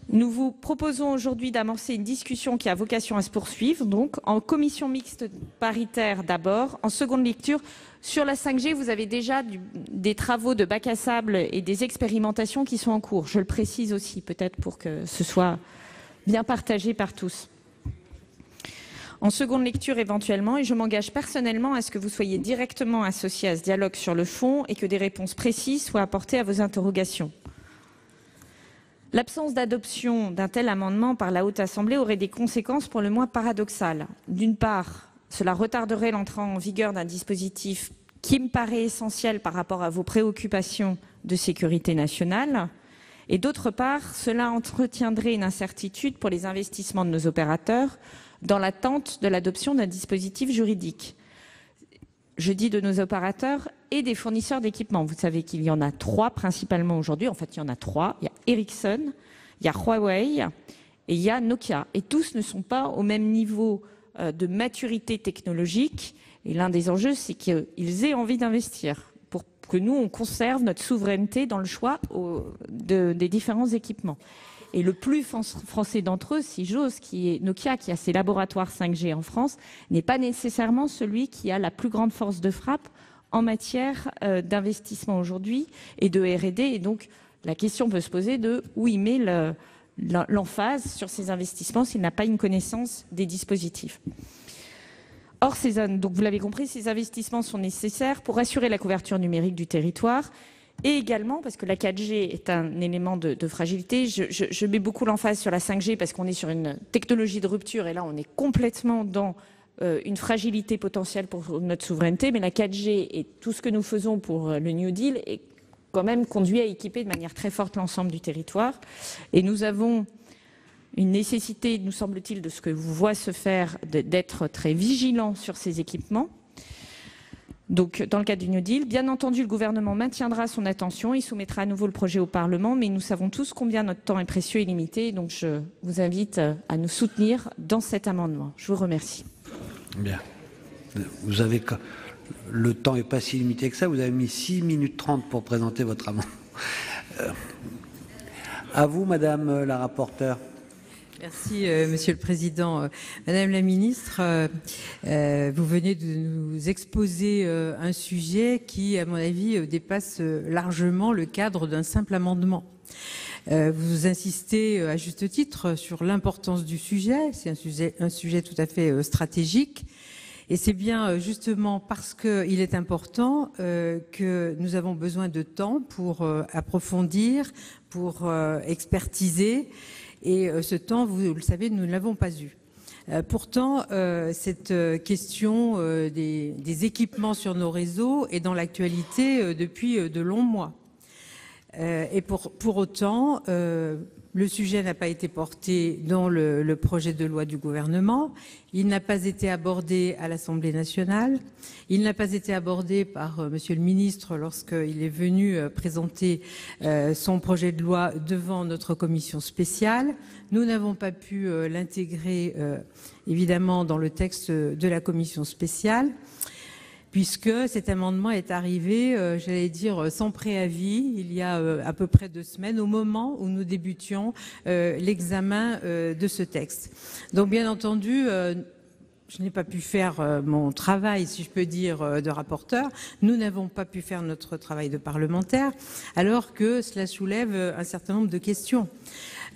Nous vous proposons aujourd'hui d'amorcer une discussion qui a vocation à se poursuivre, donc en commission mixte paritaire d'abord, en seconde lecture. Sur la 5G, vous avez déjà des travaux de bac à sable et des expérimentations qui sont en cours. Je le précise aussi, peut-être pour que ce soit bien partagé par tous. En seconde lecture éventuellement, et je m'engage personnellement à ce que vous soyez directement associés à ce dialogue sur le fond et que des réponses précises soient apportées à vos interrogations. L'absence d'adoption d'un tel amendement par la Haute Assemblée aurait des conséquences pour le moins paradoxales. D'une part, cela retarderait l'entrée en vigueur d'un dispositif qui me paraît essentiel par rapport à vos préoccupations de sécurité nationale. Et d'autre part, cela entretiendrait une incertitude pour les investissements de nos opérateurs dans l'attente de l'adoption d'un dispositif juridique. Je dis de nos opérateurs et des fournisseurs d'équipements. Vous savez qu'il y en a 3 principalement aujourd'hui. En fait, il y en a 3. Il y a Ericsson, il y a Huawei et il y a Nokia. Et tous ne sont pas au même niveau de maturité technologique. Et l'un des enjeux, c'est qu'ils aient envie d'investir pour que nous, on conserve notre souveraineté dans le choix des différents équipements. Et le plus français d'entre eux, si j'ose, qui est Nokia, qui a ses laboratoires 5G en France, n'est pas nécessairement celui qui a la plus grande force de frappe en matière d'investissement aujourd'hui et de R&D. Et donc, la question peut se poser de où il met l'emphase sur ces investissements s'il n'a pas une connaissance des dispositifs. Or, donc vous l'avez compris, ces investissements sont nécessaires pour assurer la couverture numérique du territoire et également parce que la 4G est un élément de fragilité. Je mets beaucoup l'emphase sur la 5G parce qu'on est sur une technologie de rupture et là, on est complètement dans une fragilité potentielle pour notre souveraineté. Mais la 4G et tout ce que nous faisons pour le New Deal est quand même conduit à équiper de manière très forte l'ensemble du territoire. Et nous avons une nécessité, nous semble-t-il, de ce que vous voit se faire, d'être très vigilant sur ces équipements. Donc, dans le cadre du New Deal, bien entendu, le gouvernement maintiendra son attention, il soumettra à nouveau le projet au Parlement, mais nous savons tous combien notre temps est précieux et limité, donc je vous invite à nous soutenir dans cet amendement. Je vous remercie. Bien. Vous avez... Le temps n'est pas si limité que ça, vous avez mis 6 minutes 30 pour présenter votre amendement. À vous, Madame la rapporteure. Merci, Monsieur le Président. Madame la Ministre, vous venez de nous exposer un sujet qui, à mon avis, dépasse largement le cadre d'un simple amendement. Vous insistez à juste titre sur l'importance du sujet. C'est un sujet tout à fait stratégique. Et c'est bien justement parce qu'il est important que nous avons besoin de temps pour approfondir, pour expertiser. Et ce temps, vous le savez, nous ne l'avons pas eu. Pourtant, cette question des équipements sur nos réseaux est dans l'actualité depuis de longs mois. Et pour autant, le sujet n'a pas été porté dans le projet de loi du gouvernement. Il n'a pas été abordé à l'Assemblée nationale. Il n'a pas été abordé par Monsieur le ministre lorsqu'il est venu présenter son projet de loi devant notre commission spéciale. Nous n'avons pas pu l'intégrer évidemment dans le texte de la commission spéciale, puisque cet amendement est arrivé, j'allais dire, sans préavis, il y a à peu près 2 semaines, au moment où nous débutions l'examen de ce texte. Donc, bien entendu, je n'ai pas pu faire mon travail, si je peux dire, de rapporteur. Nous n'avons pas pu faire notre travail de parlementaire, alors que cela soulève un certain nombre de questions.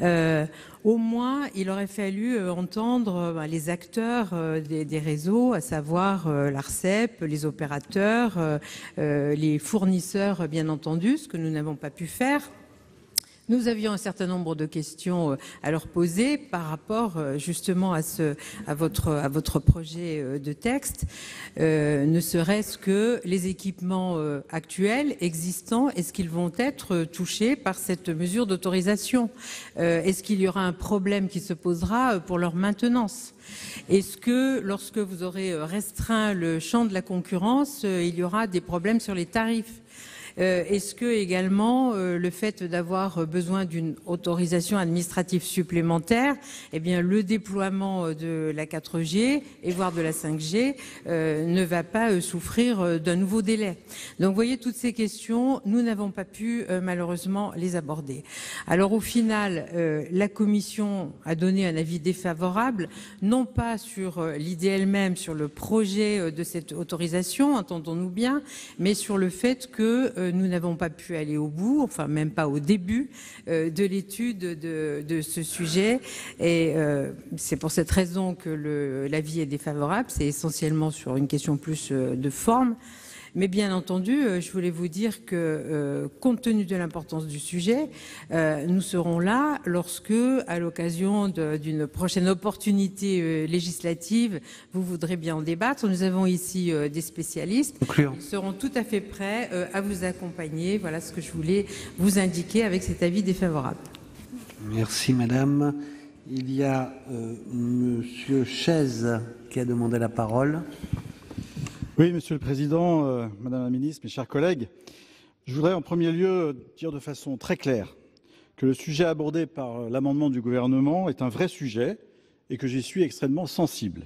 Au moins, il aurait fallu entendre les acteurs des réseaux, à savoir l'ARCEP, les opérateurs, les fournisseurs, bien entendu, ce que nous n'avons pas pu faire. Nous avions un certain nombre de questions à leur poser par rapport justement à votre projet de texte, ne serait-ce que les équipements actuels, existants, est-ce qu'ils vont être touchés par cette mesure d'autorisation? Est-ce qu'il y aura un problème qui se posera pour leur maintenance? Est-ce que lorsque vous aurez restreint le champ de la concurrence, il y aura des problèmes sur les tarifs? Est-ce que également le fait d'avoir besoin d'une autorisation administrative supplémentaire, eh bien le déploiement de la 4G et voire de la 5G ne va pas souffrir d'un nouveau délai? Donc vous voyez, toutes ces questions, nous n'avons pas pu malheureusement les aborder. Alors au final, la Commission a donné un avis défavorable, non pas sur l'idée elle-même, sur le projet de cette autorisation, entendons-nous bien, mais sur le fait que nous n'avons pas pu aller au bout, enfin même pas au début de l'étude de ce sujet. Et c'est pour cette raison que l'avis est défavorable. C'est essentiellement sur une question plus de forme. Mais bien entendu, je voulais vous dire que, compte tenu de l'importance du sujet, nous serons là lorsque, à l'occasion d'une prochaine opportunité législative, vous voudrez bien en débattre. Nous avons ici des spécialistes. Ils seront tout à fait prêts à vous accompagner. Voilà ce que je voulais vous indiquer avec cet avis défavorable. Merci, madame. Il y a monsieur Chaise qui a demandé la parole. Oui, Monsieur le Président, Madame la Ministre, mes chers collègues, je voudrais en premier lieu dire de façon très claire que le sujet abordé par l'amendement du gouvernement est un vrai sujet et que j'y suis extrêmement sensible.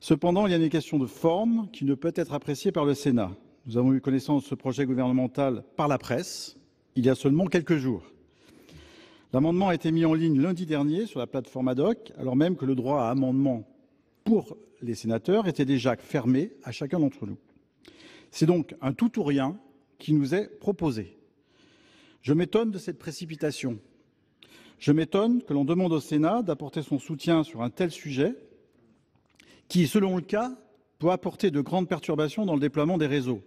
Cependant, il y a une question de forme qui ne peut être appréciée par le Sénat. Nous avons eu connaissance de ce projet gouvernemental par la presse il y a seulement quelques jours. L'amendement a été mis en ligne lundi dernier sur la plateforme ad-hoc, alors même que le droit à amendement pour les sénateurs était déjà fermé à chacun d'entre nous. C'est donc un tout ou rien qui nous est proposé. Je m'étonne de cette précipitation. Je m'étonne que l'on demande au Sénat d'apporter son soutien sur un tel sujet qui, selon le cas, peut apporter de grandes perturbations dans le déploiement des réseaux.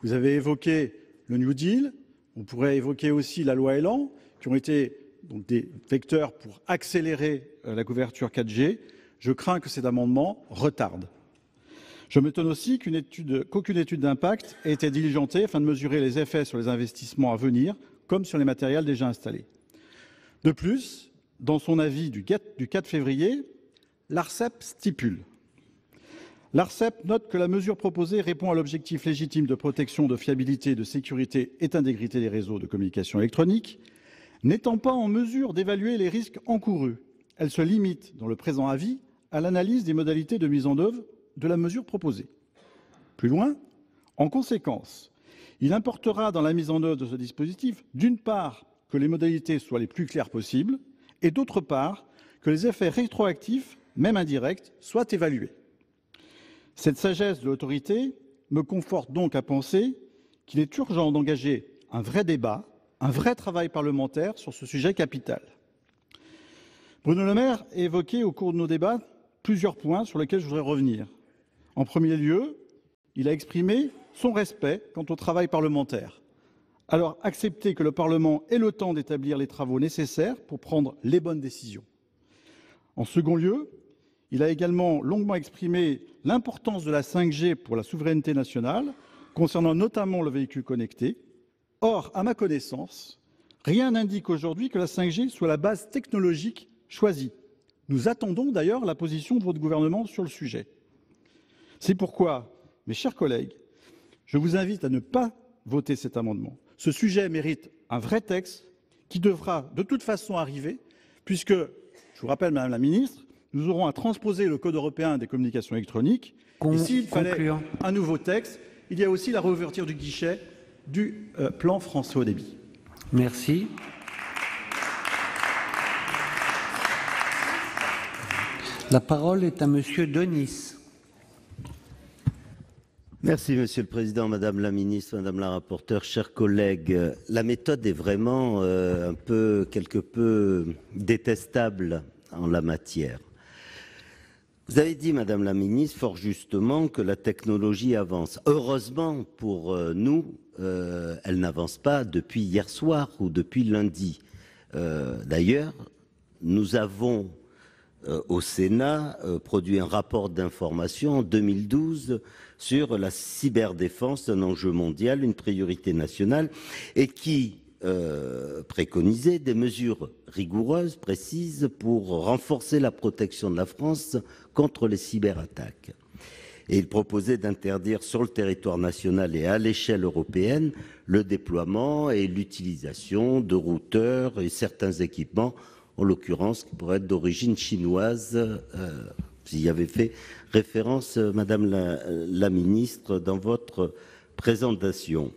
Vous avez évoqué le New Deal, on pourrait évoquer aussi la loi Elan, qui ont été donc des vecteurs pour accélérer la couverture 4G. Je crains que cet amendement retarde. Je m'étonne aussi qu'aucune étude d'impact ait été diligentée afin de mesurer les effets sur les investissements à venir, comme sur les matériels déjà installés. De plus, dans son avis du 4 février, l'ARCEP stipule. L'ARCEP note que la mesure proposée répond à l'objectif légitime de protection, de fiabilité, de sécurité et d'intégrité des réseaux de communication électronique, n'étant pas en mesure d'évaluer les risques encourus. Elle se limite, dans le présent avis, à l'analyse des modalités de mise en œuvre de la mesure proposée. Plus loin, en conséquence, il importera dans la mise en œuvre de ce dispositif, d'une part, que les modalités soient les plus claires possibles, et d'autre part, que les effets rétroactifs, même indirects, soient évalués. Cette sagesse de l'autorité me conforte donc à penser qu'il est urgent d'engager un vrai débat, un vrai travail parlementaire sur ce sujet capital. Bruno Le Maire a évoqué au cours de nos débats plusieurs points sur lesquels je voudrais revenir. En premier lieu, il a exprimé son respect quant au travail parlementaire. Alors, accepter que le Parlement ait le temps d'établir les travaux nécessaires pour prendre les bonnes décisions. En second lieu, il a également longuement exprimé l'importance de la 5G pour la souveraineté nationale, concernant notamment le véhicule connecté. Or, à ma connaissance, rien n'indique aujourd'hui que la 5G soit la base technologique choisie. Nous attendons d'ailleurs la position de votre gouvernement sur le sujet. C'est pourquoi, mes chers collègues, je vous invite à ne pas voter cet amendement. Ce sujet mérite un vrai texte qui devra de toute façon arriver, puisque, je vous rappelle, Madame la Ministre, nous aurons à transposer le Code européen des communications électroniques. Et s'il fallait un nouveau texte, il y a aussi la réouverture du guichet du plan France Haut Débit. Merci. La parole est à Monsieur Denis. Merci, Monsieur le Président, Madame la Ministre, Madame la Rapporteure, chers collègues. La méthode est vraiment quelque peu détestable en la matière. Vous avez dit, Madame la Ministre, fort justement, que la technologie avance. Heureusement pour nous, elle n'avance pas depuis hier soir ou depuis lundi. D'ailleurs, nous avons au Sénat produit un rapport d'information en 2012 sur la cyberdéfense, un enjeu mondial, une priorité nationale, et qui préconisait des mesures rigoureuses, précises, pour renforcer la protection de la France contre les cyberattaques. Et il proposait d'interdire sur le territoire national et à l'échelle européenne le déploiement et l'utilisation de routeurs et certains équipements, en l'occurrence qui pourraient être d'origine chinoise. Vous y avez fait référence, Madame la Ministre, dans votre présentation.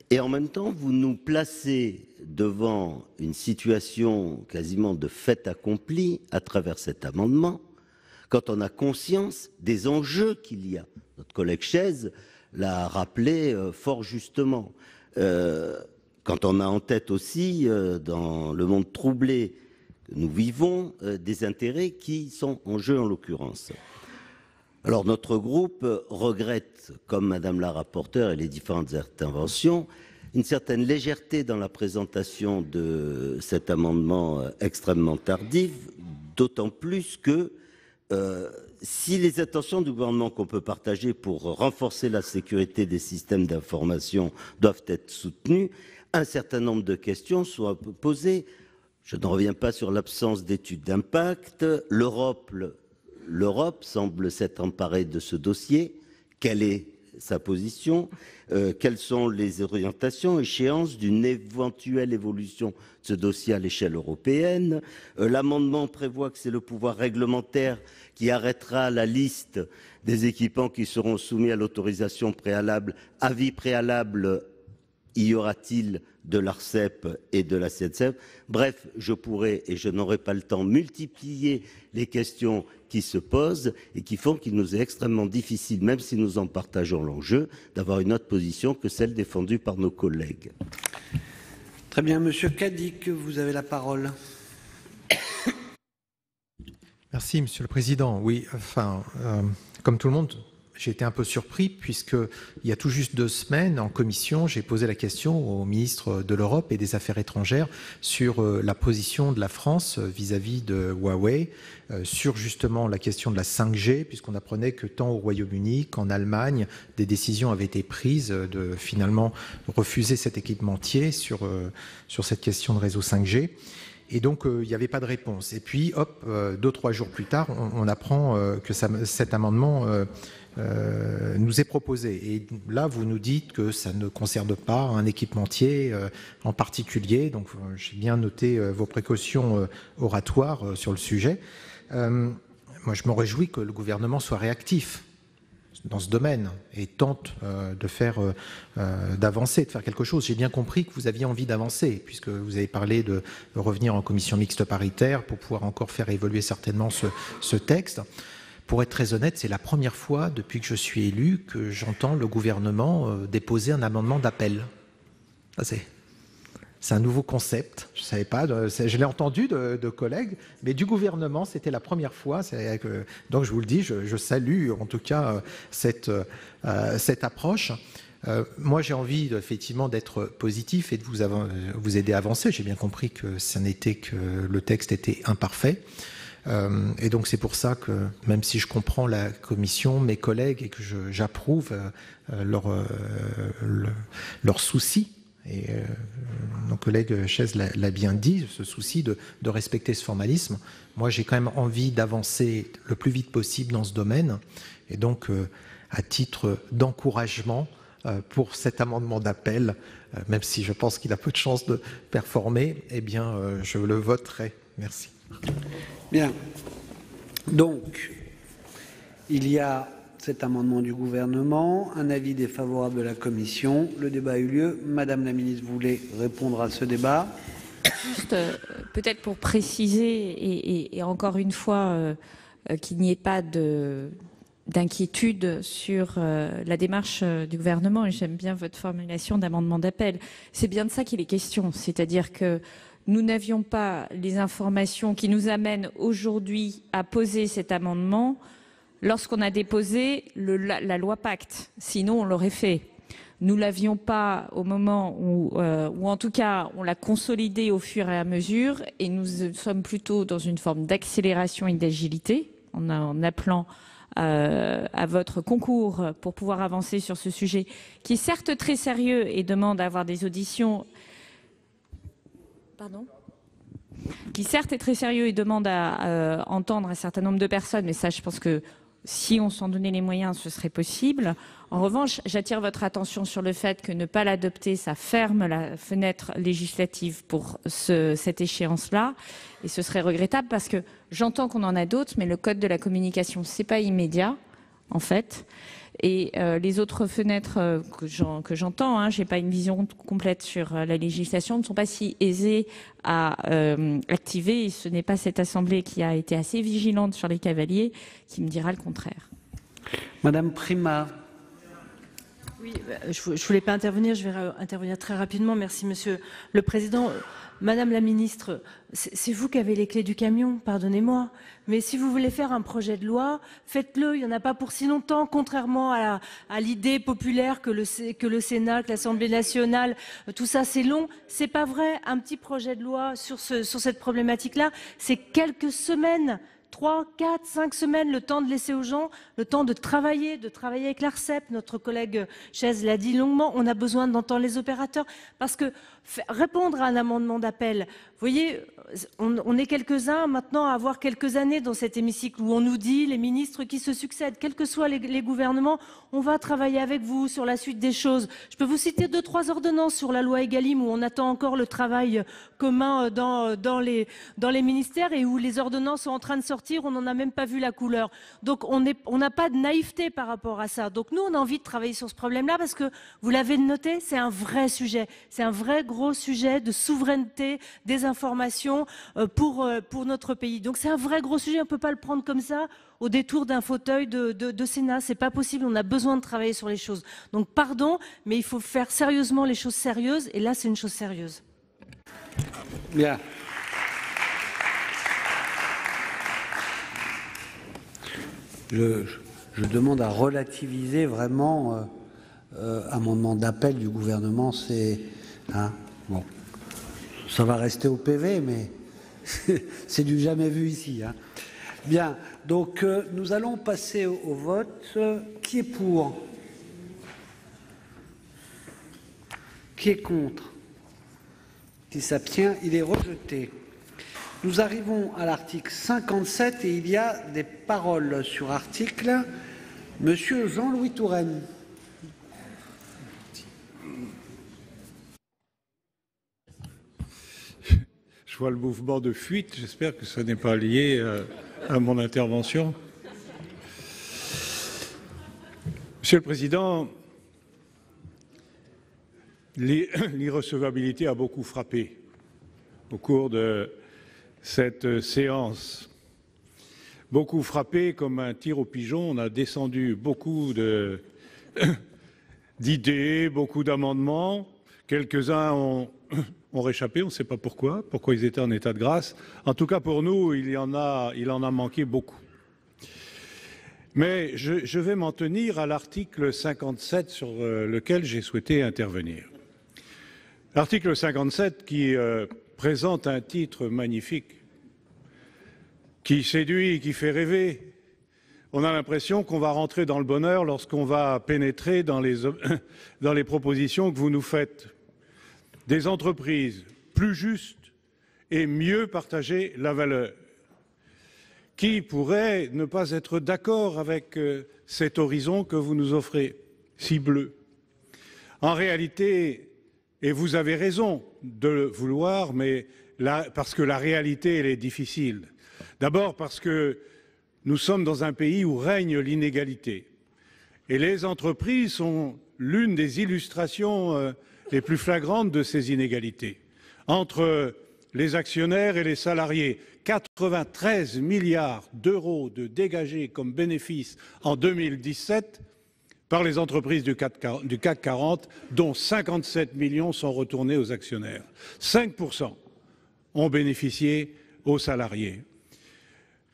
Et en même temps, vous nous placez devant une situation quasiment de fait accompli à travers cet amendement, quand on a conscience des enjeux qu'il y a. Notre collègue Chaise l'a rappelé fort justement. Quand on a en tête aussi, dans le monde troublé que nous vivons, des intérêts qui sont en jeu en l'occurrence. Alors notre groupe regrette, comme Madame la rapporteure et les différentes interventions, une certaine légèreté dans la présentation de cet amendement extrêmement tardif, d'autant plus que si les intentions du gouvernement qu'on peut partager pour renforcer la sécurité des systèmes d'information doivent être soutenues, un certain nombre de questions sont posées. Je ne reviens pas sur l'absence d'études d'impact. L'Europe semble s'être emparée de ce dossier. Quelle est sa position? Quelles sont les orientations, échéances d'une éventuelle évolution de ce dossier à l'échelle européenne? L'amendement prévoit que c'est le pouvoir réglementaire qui arrêtera la liste des équipements qui seront soumis à l'autorisation préalable. Avis préalable y aura-t-il de l'ARCEP et de la CNCF? Bref, je pourrais, et je n'aurai pas le temps, multiplier les questions qui se posent et qui font qu'il nous est extrêmement difficile, même si nous en partageons l'enjeu, d'avoir une autre position que celle défendue par nos collègues. Très bien, Monsieur Cadic, vous avez la parole. Merci, Monsieur le Président. Oui, comme tout le monde, j'ai été un peu surpris puisqu'il y a tout juste 2 semaines, en commission, j'ai posé la question au ministre de l'Europe et des Affaires étrangères sur la position de la France vis-à-vis de Huawei, sur justement la question de la 5G, puisqu'on apprenait que tant au Royaume-Uni qu'en Allemagne, des décisions avaient été prises de finalement refuser cet équipementier sur cette question de réseau 5G. Et donc, il n'y avait pas de réponse. Et puis, hop, 2-3 jours plus tard, on apprend que cet amendement nous est proposé. Et là, vous nous dites que ça ne concerne pas un équipementier en particulier. Donc, j'ai bien noté vos précautions oratoires sur le sujet. Moi, je me réjouis que le gouvernement soit réactif dans ce domaine et tente d'avancer, de faire quelque chose. J'ai bien compris que vous aviez envie d'avancer, puisque vous avez parlé de revenir en commission mixte paritaire pour pouvoir encore faire évoluer certainement ce texte. Pour être très honnête, c'est la première fois depuis que je suis élu que j'entends le gouvernement déposer un amendement d'appel. C'est un nouveau concept, je ne savais pas, je l'ai entendu de collègues, mais du gouvernement, c'était la première fois. Donc je vous le dis, je salue en tout cas cette approche. Moi, j'ai envie effectivement d'être positif et de vous aider à avancer. J'ai bien compris que le texte était imparfait. Et donc c'est pour ça que, même si je comprends la commission, mes collègues, et que j'approuve leur souci, et mon collègue Chaise l'a bien dit, ce souci de respecter ce formalisme. Moi, j'ai quand même envie d'avancer le plus vite possible dans ce domaine. Et donc, à titre d'encouragement pour cet amendement d'appel, même si je pense qu'il a peu de chances de performer, eh bien, je le voterai. Merci. Bien. Donc, il y a cet amendement du gouvernement, un avis défavorable de la commission. Le débat a eu lieu. Madame la ministre voulait répondre à ce débat. Juste peut-être pour préciser et encore une fois qu'il n'y ait pas d'inquiétude sur la démarche du gouvernement, et j'aime bien votre formulation d'amendement d'appel. C'est bien de ça qu'il est question, c'est-à-dire que nous n'avions pas les informations qui nous amènent aujourd'hui à poser cet amendement lorsqu'on a déposé la loi Pacte. Sinon, on l'aurait fait. Nous l'avions pas au moment où en tout cas, on l'a consolidé au fur et à mesure, et nous sommes plutôt dans une forme d'accélération et d'agilité, en appelant à votre concours pour pouvoir avancer sur ce sujet, qui est certes très sérieux et demande à avoir des auditions. Pardon ? Qui certes est très sérieux et demande à entendre un certain nombre de personnes, mais ça, je pense que si on s'en donnait les moyens, ce serait possible. En revanche, j'attire votre attention sur le fait que ne pas l'adopter, ça ferme la fenêtre législative pour cette échéance-là. Et ce serait regrettable parce que j'entends qu'on en a d'autres, mais le code de la communication, c'est pas immédiat, en fait. Et les autres fenêtres que j'entends, hein, j'ai pas une vision complète sur la législation, ne sont pas si aisées à activer. Et ce n'est pas cette Assemblée qui a été assez vigilante sur les cavaliers qui me dira le contraire. Madame Prima. Oui, je ne voulais pas intervenir, je vais intervenir très rapidement. Merci, Monsieur le Président. Madame la Ministre, c'est vous qui avez les clés du camion, pardonnez-moi. Mais si vous voulez faire un projet de loi, faites-le. Il n'y en a pas pour si longtemps, contrairement à l'idée populaire que le Sénat, que l'Assemblée nationale, tout ça c'est long. C'est pas vrai. Un petit projet de loi sur cette problématique-là, c'est quelques semaines. 3, 4, 5 semaines, le temps de laisser aux gens, le temps de travailler avec l'ARCEP. Notre collègue Chaise l'a dit longuement, on a besoin d'entendre les opérateurs parce que répondre à un amendement d'appel, vous voyez, on est quelques-uns maintenant à avoir quelques années dans cet hémicycle où on nous dit, les ministres qui se succèdent, quels que soient les gouvernements, on va travailler avec vous sur la suite des choses. Je peux vous citer 2, 3 ordonnances sur la loi Egalim où on attend encore le travail commun dans les ministères et où les ordonnances sont en train de sortir, on n'en a même pas vu la couleur. Donc on n'a pas de naïveté par rapport à ça. Donc nous, on a envie de travailler sur ce problème-là parce que, vous l'avez noté, c'est un vrai sujet. C'est un vrai gros sujet de souveraineté des informations pour notre pays. Donc c'est un vrai gros sujet, on ne peut pas le prendre comme ça au détour d'un fauteuil de Sénat. C'est pas possible, on a besoin de travailler sur les choses. Donc pardon, mais il faut faire sérieusement les choses sérieuses et là c'est une chose sérieuse. Bien. Je demande à relativiser vraiment amendement d'appel du gouvernement, c'est bon, ça va rester au PV, mais c'est du jamais vu ici. Hein. Bien, donc nous allons passer au vote. Qui est pour? Qui est contre? Qui s'abstient? Il est rejeté. Nous arrivons à l'article 57 et il y a des paroles sur article. Monsieur Jean-Louis Touraine. Je vois le mouvement de fuite, j'espère que ce n'est pas lié à mon intervention. Monsieur le Président, l'irrecevabilité a beaucoup frappé au cours de cette séance. Beaucoup frappé comme un tir au pigeon. On a descendu beaucoup d'idées, beaucoup d'amendements. Quelques-uns ont réchappé, on ne sait pas pourquoi ils étaient en état de grâce. En tout cas, pour nous, il en a manqué beaucoup. Mais je vais m'en tenir à l'article 57 sur lequel j'ai souhaité intervenir. L'article 57 qui présente un titre magnifique, qui séduit, qui fait rêver. On a l'impression qu'on va rentrer dans le bonheur lorsqu'on va pénétrer dans les propositions que vous nous faites. Des entreprises plus justes et mieux partager la valeur. Qui pourrait ne pas être d'accord avec cet horizon que vous nous offrez, si bleu? En réalité, et vous avez raison de le vouloir, mais parce que la réalité, elle est difficile. D'abord parce que nous sommes dans un pays où règne l'inégalité. Et les entreprises sont l'une des illustrations les plus flagrantes de ces inégalités entre les actionnaires et les salariés, 93 milliards d'euros de dégagés comme bénéfices en 2017 par les entreprises du CAC 40, dont 57 millions sont retournés aux actionnaires. 5% ont bénéficié aux salariés.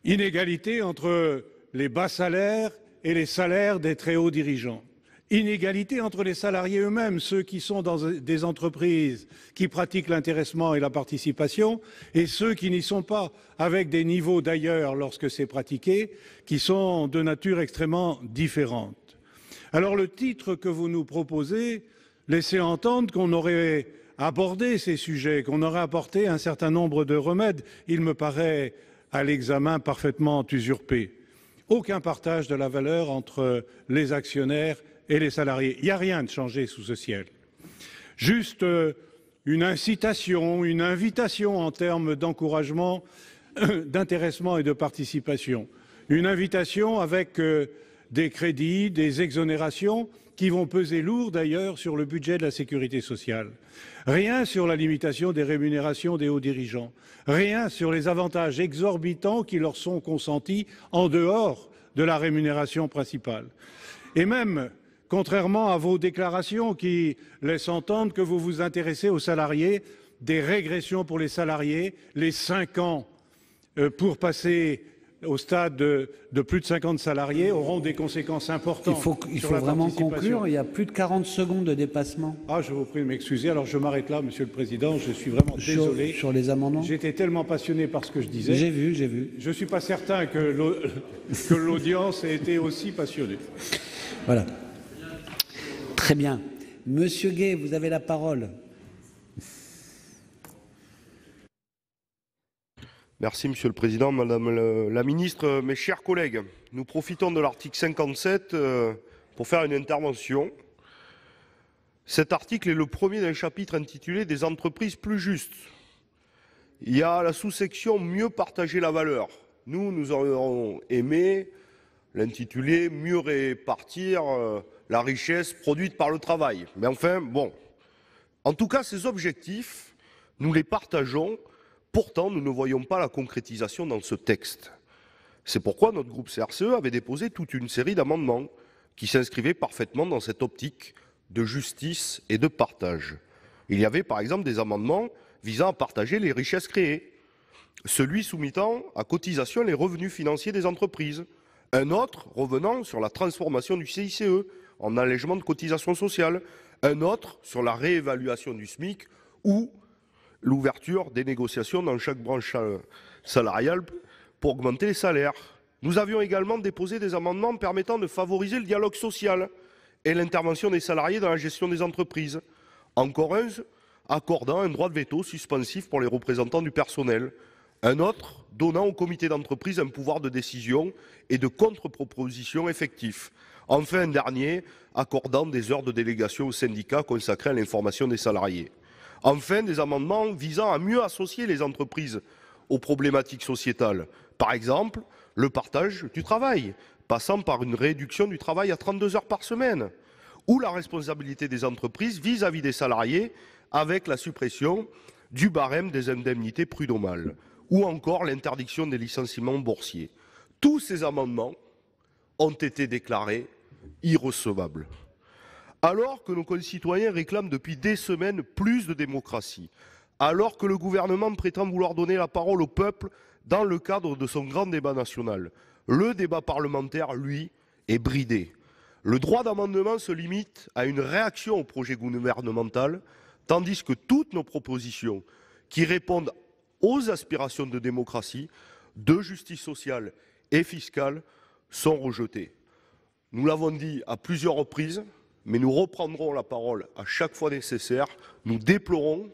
Inégalité entre les bas salaires et les salaires des très hauts dirigeants. Inégalité entre les salariés eux-mêmes, ceux qui sont dans des entreprises qui pratiquent l'intéressement et la participation, et ceux qui n'y sont pas, avec des niveaux d'ailleurs, lorsque c'est pratiqué, qui sont de nature extrêmement différente. Alors le titre que vous nous proposez laissait entendre qu'on aurait abordé ces sujets, qu'on aurait apporté un certain nombre de remèdes. Il me paraît, à l'examen, parfaitement usurpé. Aucun partage de la valeur entre les actionnaires et les salariés. Il n'y a rien de changé sous ce ciel. Juste une incitation, une invitation en termes d'encouragement, d'intéressement et de participation. Une invitation avec des crédits, des exonérations qui vont peser lourd d'ailleurs sur le budget de la sécurité sociale. Rien sur la limitation des rémunérations des hauts dirigeants. Rien sur les avantages exorbitants qui leur sont consentis en dehors de la rémunération principale. Et même, contrairement à vos déclarations qui laissent entendre que vous vous intéressez aux salariés, des régressions pour les salariés, les 5 ans pour passer au stade de plus de 50 salariés auront des conséquences importantes. Il faut vraiment conclure, il y a plus de 40 secondes de dépassement. Ah, je vous prie de m'excuser, alors je m'arrête là, Monsieur le Président, je suis vraiment désolé. Sur les amendements. J'étais tellement passionné par ce que je disais. J'ai vu. Je ne suis pas certain que l'audience ait été aussi passionnée. Voilà. Très bien. Monsieur Gay, vous avez la parole. Merci Monsieur le Président, Madame la Ministre, mes chers collègues. Nous profitons de l'article 57 pour faire une intervention. Cet article est le premier d'un chapitre intitulé « Des entreprises plus justes ». Il y a la sous-section « Mieux partager la valeur ». Nous aurions aimé l'intituler « Mieux répartir la richesse produite par le travail ». Mais enfin, bon. En tout cas, ces objectifs, nous les partageons. Pourtant, nous ne voyons pas la concrétisation dans ce texte. C'est pourquoi notre groupe CRCE avait déposé toute une série d'amendements qui s'inscrivaient parfaitement dans cette optique de justice et de partage. Il y avait par exemple des amendements visant à partager les richesses créées, celui soumettant à cotisation les revenus financiers des entreprises, un autre revenant sur la transformation du CICE en allègement de cotisations sociales, un autre sur la réévaluation du SMIC ou l'ouverture des négociations dans chaque branche salariale pour augmenter les salaires. Nous avions également déposé des amendements permettant de favoriser le dialogue social et l'intervention des salariés dans la gestion des entreprises. Encore un accordant un droit de veto suspensif pour les représentants du personnel. Un autre donnant au comité d'entreprise un pouvoir de décision et de contre-proposition effectif. Enfin, un dernier accordant des heures de délégation aux syndicats consacrées à l'information des salariés. Enfin, des amendements visant à mieux associer les entreprises aux problématiques sociétales. Par exemple, le partage du travail, passant par une réduction du travail à 32 heures par semaine, ou la responsabilité des entreprises vis-à-vis des salariés avec la suppression du barème des indemnités prud'homales, ou encore l'interdiction des licenciements boursiers. Tous ces amendements ont été déclarés irrecevables. Alors que nos concitoyens réclament depuis des semaines plus de démocratie, alors que le gouvernement prétend vouloir donner la parole au peuple dans le cadre de son grand débat national, le débat parlementaire, lui, est bridé. Le droit d'amendement se limite à une réaction au projet gouvernemental, tandis que toutes nos propositions qui répondent aux aspirations de démocratie, de justice sociale et fiscale sont rejetées. Nous l'avons dit à plusieurs reprises, mais nous reprendrons la parole à chaque fois nécessaire. Nous déplorons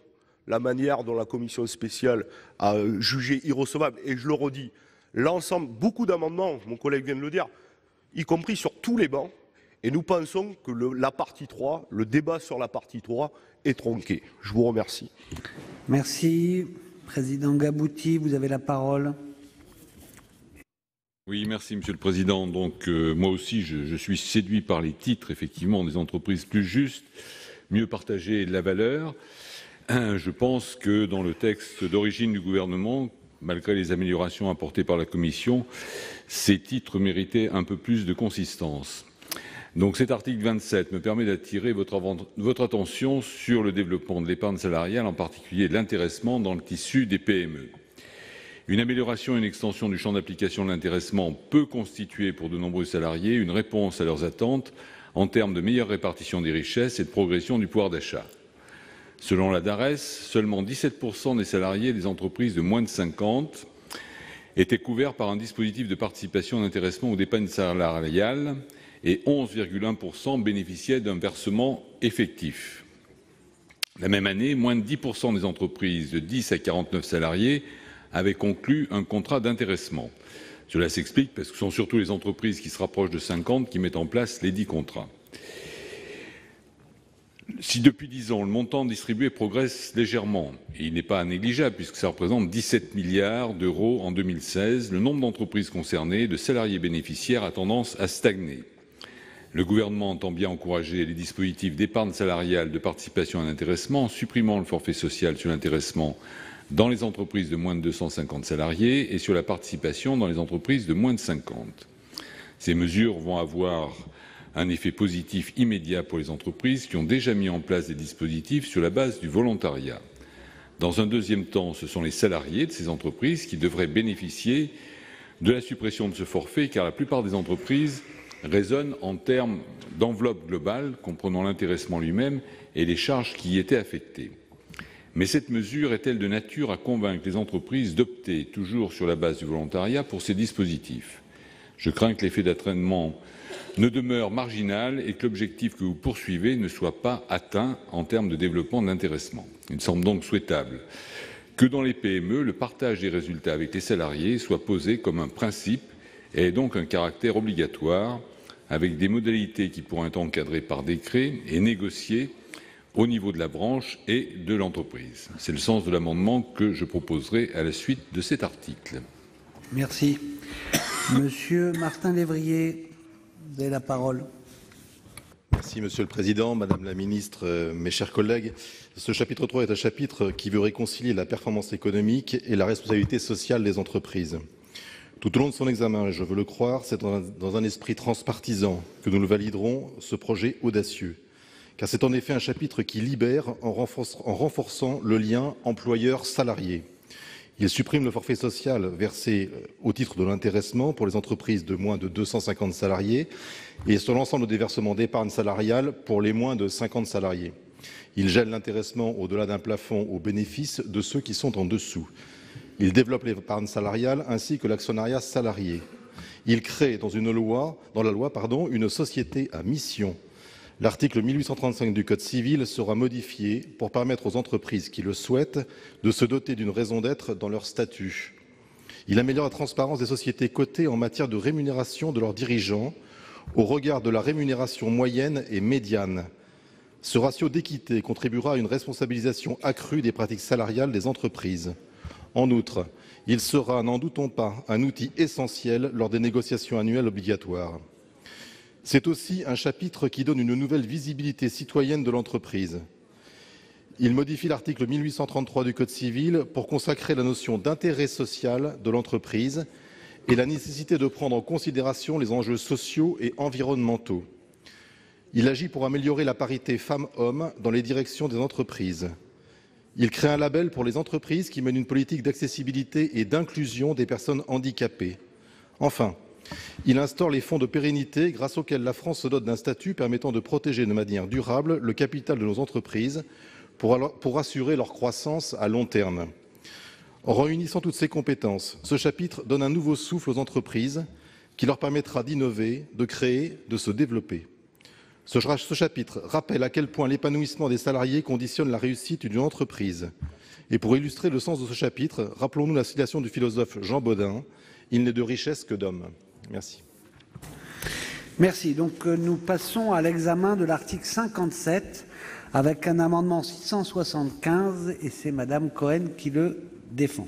la manière dont la commission spéciale a jugé irrecevable, et je le redis, l'ensemble, beaucoup d'amendements, mon collègue vient de le dire, y compris sur tous les bancs, et nous pensons que la partie 3, le débat sur la partie 3 est tronqué. Je vous remercie. Merci. Président Gabouty, vous avez la parole. Oui, merci Monsieur le Président. Donc moi aussi, je suis séduit par les titres, effectivement, des entreprises plus justes, mieux partager la valeur. Je pense que dans le texte d'origine du gouvernement, malgré les améliorations apportées par la Commission, ces titres méritaient un peu plus de consistance. Donc cet article 27 me permet d'attirer votre attention sur le développement de l'épargne salariale, en particulier de l'intéressement dans le tissu des PME. Une amélioration et une extension du champ d'application de l'intéressement peut constituer pour de nombreux salariés une réponse à leurs attentes en termes de meilleure répartition des richesses et de progression du pouvoir d'achat. Selon la DARES, seulement 17% des salariés des entreprises de moins de 50 étaient couverts par un dispositif de participation, d'intéressement ou d'épargne salariale et 11,1% bénéficiaient d'un versement effectif. La même année, moins de 10% des entreprises de 10 à 49 salariés avaient conclu un contrat d'intéressement. Cela s'explique parce que ce sont surtout les entreprises qui se rapprochent de 50 qui mettent en place les 10 contrats. Si depuis 10 ans, le montant distribué progresse légèrement, et il n'est pas négligeable puisque ça représente 17 milliards d'euros en 2016, le nombre d'entreprises concernées et de salariés bénéficiaires a tendance à stagner. Le gouvernement entend bien encourager les dispositifs d'épargne salariale, de participation à l'intéressement en supprimant le forfait social sur l'intéressement dans les entreprises de moins de 250 salariés et sur la participation dans les entreprises de moins de 50. Ces mesures vont avoir un effet positif immédiat pour les entreprises qui ont déjà mis en place des dispositifs sur la base du volontariat. Dans un deuxième temps, ce sont les salariés de ces entreprises qui devraient bénéficier de la suppression de ce forfait, car la plupart des entreprises raisonnent en termes d'enveloppe globale, comprenant l'intéressement lui-même et les charges qui y étaient affectées. Mais cette mesure est-elle de nature à convaincre les entreprises d'opter, toujours sur la base du volontariat, pour ces dispositifs ? Je crains que l'effet d'entraînement ne demeure marginal et que l'objectif que vous poursuivez ne soit pas atteint en termes de développement de l'intéressement. Il semble donc souhaitable que dans les PME, le partage des résultats avec les salariés soit posé comme un principe et ait donc un caractère obligatoire, avec des modalités qui pourront être encadrées par décret et négociées au niveau de la branche et de l'entreprise. C'est le sens de l'amendement que je proposerai à la suite de cet article. Merci. Monsieur Martin Lévrier, vous avez la parole. Merci Monsieur le Président, Madame la Ministre, mes chers collègues. Ce chapitre 3 est un chapitre qui veut réconcilier la performance économique et la responsabilité sociale des entreprises. Tout au long de son examen, je veux le croire, c'est dans un esprit transpartisan que nous le validerons, ce projet audacieux. Car c'est en effet un chapitre qui libère en renforçant le lien employeur-salarié. Il supprime le forfait social versé au titre de l'intéressement pour les entreprises de moins de 250 salariés et sur l'ensemble des versements d'épargne salariale pour les moins de 50 salariés. Il gèle l'intéressement au-delà d'un plafond au bénéfice de ceux qui sont en dessous. Il développe l'épargne salariale ainsi que l'actionnariat salarié. Il crée dans la loi, une société à mission. L'article 1835 du Code civil sera modifié pour permettre aux entreprises qui le souhaitent de se doter d'une raison d'être dans leur statut. Il améliore la transparence des sociétés cotées en matière de rémunération de leurs dirigeants au regard de la rémunération moyenne et médiane. Ce ratio d'équité contribuera à une responsabilisation accrue des pratiques salariales des entreprises. En outre, il sera, n'en doutons pas, un outil essentiel lors des négociations annuelles obligatoires. C'est aussi un chapitre qui donne une nouvelle visibilité citoyenne de l'entreprise. Il modifie l'article 1833 du Code civil pour consacrer la notion d'intérêt social de l'entreprise et la nécessité de prendre en considération les enjeux sociaux et environnementaux. Il agit pour améliorer la parité femmes-hommes dans les directions des entreprises. Il crée un label pour les entreprises qui mènent une politique d'accessibilité et d'inclusion des personnes handicapées. Enfin, il instaure les fonds de pérennité grâce auxquels la France se dote d'un statut permettant de protéger de manière durable le capital de nos entreprises pour assurer leur croissance à long terme. En réunissant toutes ces compétences, ce chapitre donne un nouveau souffle aux entreprises qui leur permettra d'innover, de créer, de se développer. Ce chapitre rappelle à quel point l'épanouissement des salariés conditionne la réussite d'une entreprise. Et pour illustrer le sens de ce chapitre, rappelons-nous la citation du philosophe Jean Bodin « Il n'est de richesse que d'homme ». Merci. Merci. Donc nous passons à l'examen de l'article 57 avec un amendement 675 et c'est Madame Cohen qui le défend.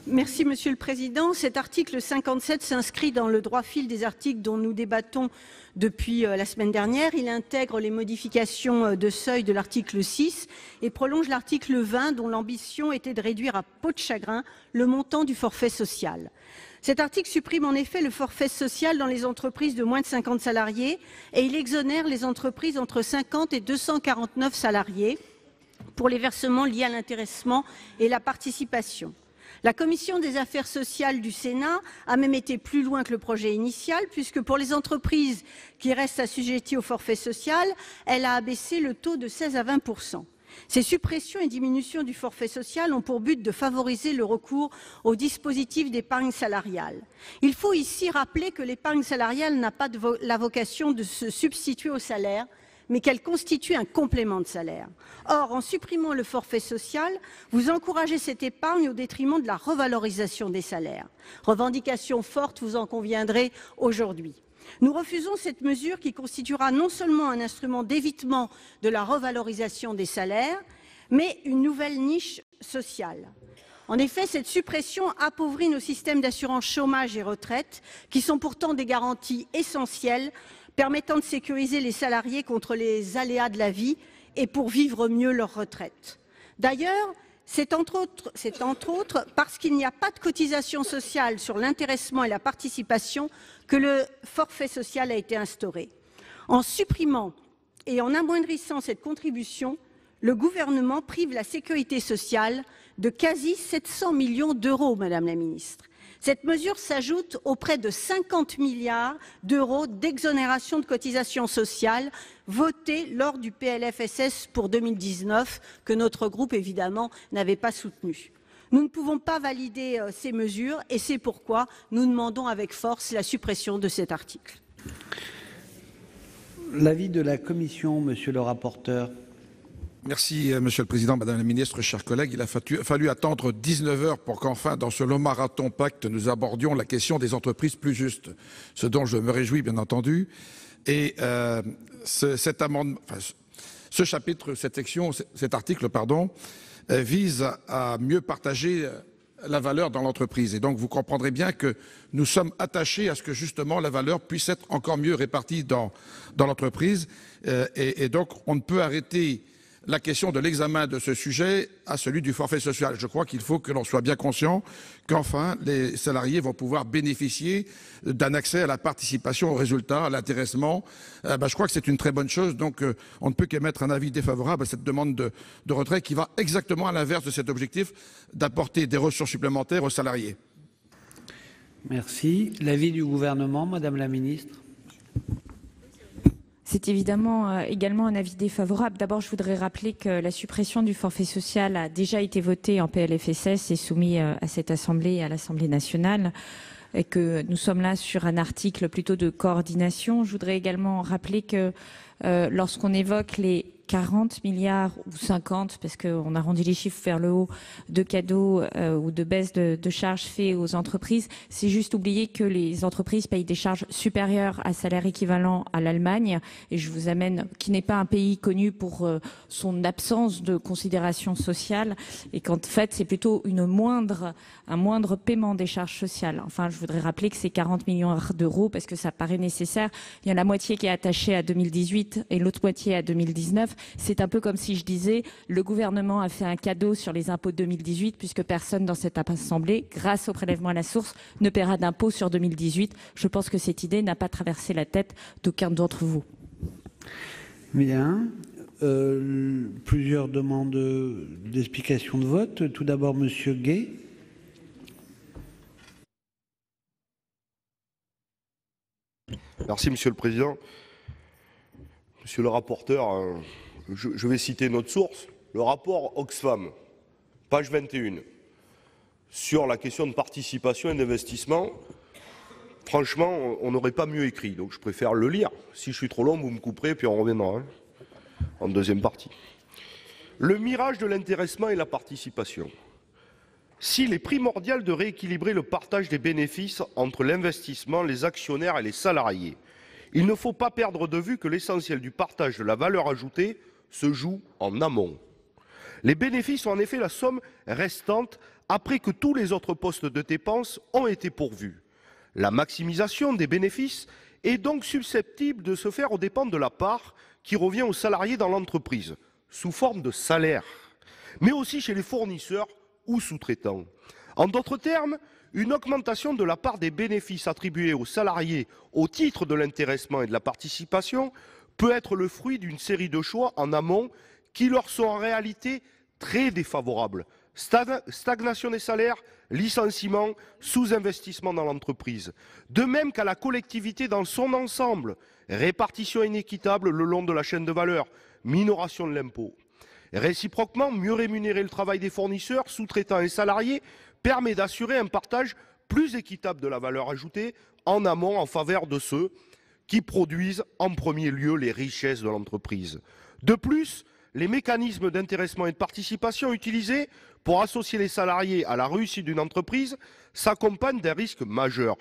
Merci, Monsieur le Président. Cet article 57 s'inscrit dans le droit fil des articles dont nous débattons depuis la semaine dernière. Il intègre les modifications de seuil de l'article 6 et prolonge l'article 20 dont l'ambition était de réduire à peau de chagrin le montant du forfait social. Cet article supprime en effet le forfait social dans les entreprises de moins de 50 salariés et il exonère les entreprises entre 50 et 249 salariés pour les versements liés à l'intéressement et la participation. La Commission des affaires sociales du Sénat a même été plus loin que le projet initial, puisque pour les entreprises qui restent assujetties au forfait social, elle a abaissé le taux de 16 à 20%. Ces suppressions et diminutions du forfait social ont pour but de favoriser le recours au dispositif d'épargne salariale. Il faut ici rappeler que l'épargne salariale n'a pas la vocation de se substituer au salaire, mais qu'elle constitue un complément de salaire. Or, en supprimant le forfait social, vous encouragez cette épargne au détriment de la revalorisation des salaires. Revendication forte, vous en conviendrez, aujourd'hui. Nous refusons cette mesure qui constituera non seulement un instrument d'évitement de la revalorisation des salaires, mais une nouvelle niche sociale. En effet, cette suppression appauvrit nos systèmes d'assurance chômage et retraite, qui sont pourtant des garanties essentielles permettant de sécuriser les salariés contre les aléas de la vie et pour vivre mieux leur retraite. D'ailleurs, c'est entre autres parce qu'il n'y a pas de cotisation sociale sur l'intéressement et la participation que le forfait social a été instauré. En supprimant et en amoindrissant cette contribution, le gouvernement prive la sécurité sociale de quasi 700 millions d'euros, Madame la Ministre. Cette mesure s'ajoute aux près de 50 milliards d'euros d'exonération de cotisations sociales votés lors du PLFSS pour 2019, que notre groupe, évidemment, n'avait pas soutenu. Nous ne pouvons pas valider ces mesures et c'est pourquoi nous demandons avec force la suppression de cet article. L'avis de la Commission, Monsieur le rapporteur. Merci, Monsieur le Président, Madame la Ministre, chers collègues. Il a fallu attendre 19 heures pour qu'enfin, dans ce long marathon pacte, nous abordions la question des entreprises plus justes, ce dont je me réjouis, bien entendu. Et cet amendement, ce chapitre, cet article, vise à mieux partager la valeur dans l'entreprise. Et donc, vous comprendrez bien que nous sommes attachés à ce que, justement, la valeur puisse être encore mieux répartie dans l'entreprise. Et donc, on ne peut arrêter la question de l'examen de ce sujet à celui du forfait social. Je crois qu'il faut que l'on soit bien conscient qu'enfin, les salariés vont pouvoir bénéficier d'un accès à la participation, au résultat, à l'intéressement. Je crois que c'est une très bonne chose. Donc, on ne peut qu'émettre un avis défavorable à cette demande de retrait qui va exactement à l'inverse de cet objectif d'apporter des ressources supplémentaires aux salariés. Merci. L'avis du gouvernement, Madame la Ministre. C'est évidemment également un avis défavorable. D'abord, je voudrais rappeler que la suppression du forfait social a déjà été votée en PLFSS et soumis à cette Assemblée et à l'Assemblée nationale, et que nous sommes là sur un article plutôt de coordination. Je voudrais également rappeler que lorsqu'on évoque les 40 milliards ou 50, parce qu'on arrondit les chiffres vers le haut, de cadeaux ou de baisse de charges faits aux entreprises, c'est juste oublier que les entreprises payent des charges supérieures à salaire équivalent à l'Allemagne, et je vous amène, qui n'est pas un pays connu pour son absence de considération sociale, et qu'en fait c'est plutôt un moindre paiement des charges sociales. Enfin, je voudrais rappeler que c'est 40 millions d'euros, parce que ça paraît nécessaire. Il y a la moitié qui est attachée à 2018 et l'autre moitié à 2019. C'est un peu comme si je disais le gouvernement a fait un cadeau sur les impôts de 2018 puisque personne dans cette assemblée, grâce au prélèvement à la source, ne paiera d'impôts sur 2018. Je pense que cette idée n'a pas traversé la tête d'aucun d'entre vous. Bien. Plusieurs demandes d'explication de vote. Tout d'abord, Monsieur Gay. Merci, Monsieur le Président. Monsieur le rapporteur, je vais citer notre source, le rapport Oxfam, page 21, sur la question de participation et d'investissement. Franchement, on n'aurait pas mieux écrit, donc je préfère le lire. Si je suis trop long, vous me couperez, puis on reviendra en deuxième partie. Le mirage de l'intéressement et la participation. S'il est primordial de rééquilibrer le partage des bénéfices entre l'investissement, les actionnaires et les salariés, il ne faut pas perdre de vue que l'essentiel du partage de la valeur ajoutée se joue en amont. Les bénéfices sont en effet la somme restante après que tous les autres postes de dépenses ont été pourvus. La maximisation des bénéfices est donc susceptible de se faire aux dépens de la part qui revient aux salariés dans l'entreprise, sous forme de salaire, mais aussi chez les fournisseurs ou sous-traitants. En d'autres termes, une augmentation de la part des bénéfices attribués aux salariés au titre de l'intéressement et de la participation peut être le fruit d'une série de choix en amont qui leur sont en réalité très défavorables. Stagnation des salaires, licenciements, sous-investissement dans l'entreprise. De même qu'à la collectivité dans son ensemble, répartition inéquitable le long de la chaîne de valeur, minoration de l'impôt. Réciproquement, mieux rémunérer le travail des fournisseurs, sous-traitants et salariés permet d'assurer un partage plus équitable de la valeur ajoutée en amont en faveur de ceux qui produisent en premier lieu les richesses de l'entreprise. De plus, les mécanismes d'intéressement et de participation utilisés pour associer les salariés à la réussite d'une entreprise s'accompagnent d'un risque majeur,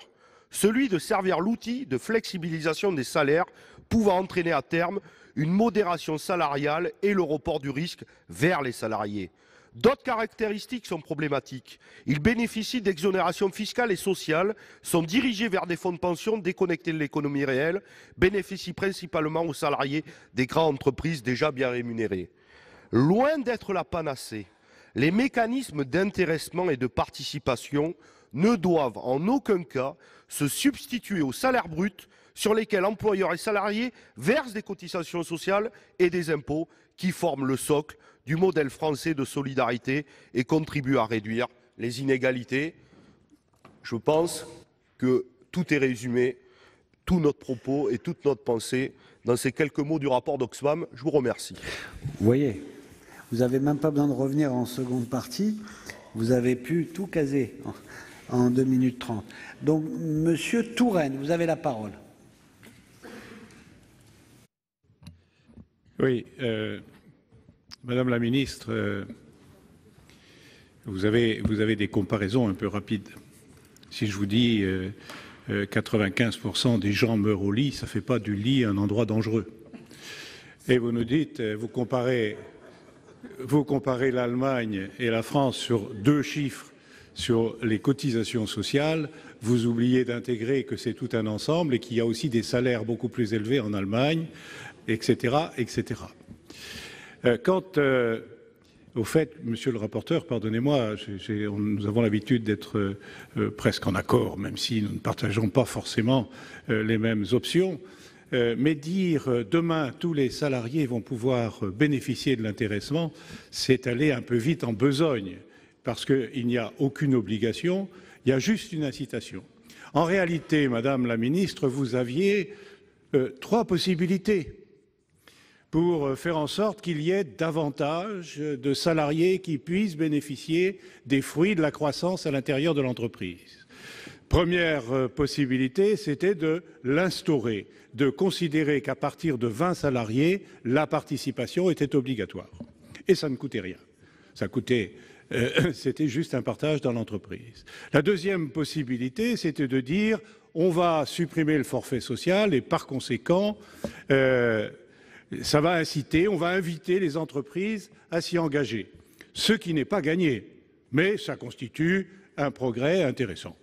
celui de servir l'outil de flexibilisation des salaires pouvant entraîner à terme une modération salariale et le report du risque vers les salariés. D'autres caractéristiques sont problématiques. Ils bénéficient d'exonérations fiscales et sociales, sont dirigés vers des fonds de pension déconnectés de l'économie réelle, bénéficient principalement aux salariés des grandes entreprises déjà bien rémunérés. Loin d'être la panacée, les mécanismes d'intéressement et de participation ne doivent en aucun cas se substituer aux salaires bruts sur lesquels employeurs et salariés versent des cotisations sociales et des impôts qui forment le socle du modèle français de solidarité et contribuent à réduire les inégalités. Je pense que tout est résumé, tout notre propos et toute notre pensée dans ces quelques mots du rapport d'Oxfam. Je vous remercie. Vous voyez, vous n'avez même pas besoin de revenir en seconde partie. Vous avez pu tout caser en 2 minutes 30. Donc, Monsieur Touraine, vous avez la parole. Oui, Madame la Ministre, vous avez des comparaisons un peu rapides. Si je vous dis 95% des gens meurent au lit, ça ne fait pas du lit un endroit dangereux. Et vous nous dites, vous comparez l'Allemagne et la France sur 2 chiffres sur les cotisations sociales, vous oubliez d'intégrer que c'est tout un ensemble et qu'il y a aussi des salaires beaucoup plus élevés en Allemagne, etc., etc. Quant au fait, Monsieur le rapporteur, pardonnez-moi, nous avons l'habitude d'être presque en accord, même si nous ne partageons pas forcément les mêmes options. Mais dire demain tous les salariés vont pouvoir bénéficier de l'intéressement, c'est aller un peu vite en besogne, parce qu'il n'y a aucune obligation, il y a juste une incitation. En réalité, Madame la Ministre, vous aviez 3 possibilités pour faire en sorte qu'il y ait davantage de salariés qui puissent bénéficier des fruits de la croissance à l'intérieur de l'entreprise. Première possibilité, c'était de l'instaurer, de considérer qu'à partir de 20 salariés, la participation était obligatoire. Et ça ne coûtait rien. Ça coûtait, c'était juste un partage dans l'entreprise. La deuxième possibilité, c'était de dire on va supprimer le forfait social et par conséquent, ça va inciter, on va inviter les entreprises à s'y engager. Ce qui n'est pas gagné, mais ça constitue un progrès intéressant.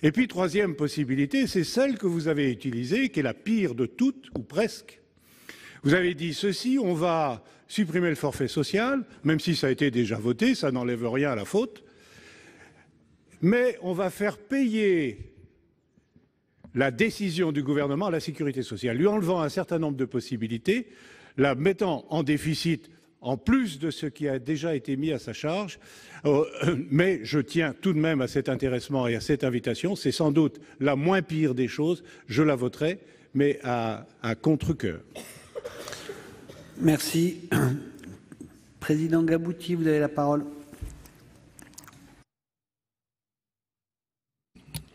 Et puis, troisième possibilité, c'est celle que vous avez utilisée, qui est la pire de toutes, ou presque. Vous avez dit ceci, on va supprimer le forfait social, même si ça a été déjà voté, ça n'enlève rien à la faute, mais on va faire payer la décision du gouvernement à la sécurité sociale, lui enlevant un certain nombre de possibilités, la mettant en déficit en plus de ce qui a déjà été mis à sa charge. Mais je tiens tout de même à cet intéressement et à cette invitation. C'est sans doute la moins pire des choses. Je la voterai, mais à contre-cœur. Merci. Président Gabouty, vous avez la parole.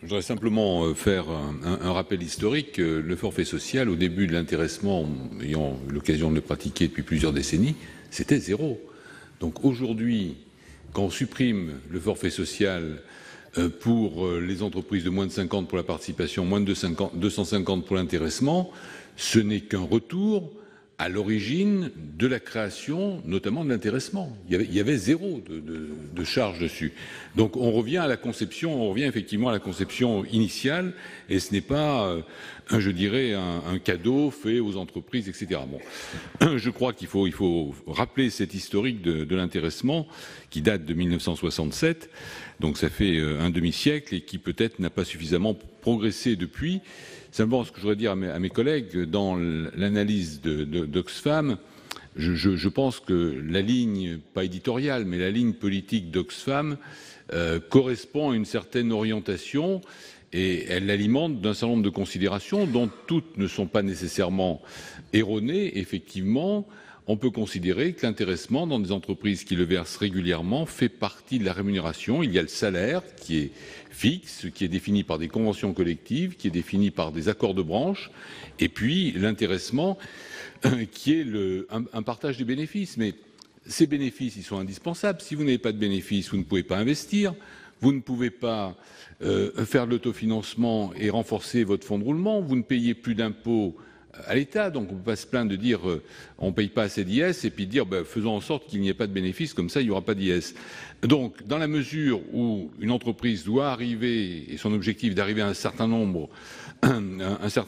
Je voudrais simplement faire un rappel historique. Le forfait social, au début de l'intéressement, ayant eu l'occasion de le pratiquer depuis plusieurs décennies, c'était 0. Donc aujourd'hui, quand on supprime le forfait social pour les entreprises de moins de 50 pour la participation, moins de 250 pour l'intéressement, ce n'est qu'un retour à l'origine de la création, notamment de l'intéressement. Il y avait zéro de charge dessus. Donc on revient effectivement à la conception initiale, et ce n'est pas, je dirais, un cadeau fait aux entreprises, etc. Bon, je crois qu'il faut rappeler cette historique de l'intéressement qui date de 1967, donc ça fait un demi-siècle, et qui peut-être n'a pas suffisamment progressé depuis. Simplement, ce que je voudrais dire à mes collègues, dans l'analyse d'Oxfam, je pense que la ligne, pas éditoriale, mais la ligne politique d'Oxfam correspond à une certaine orientation, et elle l'alimente d'un certain nombre de considérations dont toutes ne sont pas nécessairement erronées. Effectivement, on peut considérer que l'intéressement dans des entreprises qui le versent régulièrement fait partie de la rémunération. Il y a le salaire qui est fixe, qui est défini par des conventions collectives, qui est défini par des accords de branche, et puis l'intéressement qui est un partage des bénéfices. Mais ces bénéfices, ils sont indispensables. Si vous n'avez pas de bénéfices, vous ne pouvez pas investir, vous ne pouvez pas faire de l'autofinancement et renforcer votre fonds de roulement, vous ne payez plus d'impôts à l'État, donc on ne peut pas se plaindre de dire on ne paye pas assez d'IS et puis de dire faisons en sorte qu'il n'y ait pas de bénéfices, comme ça il n'y aura pas d'IS. Donc dans la mesure où une entreprise doit arriver, et son objectif d'arriver à un certain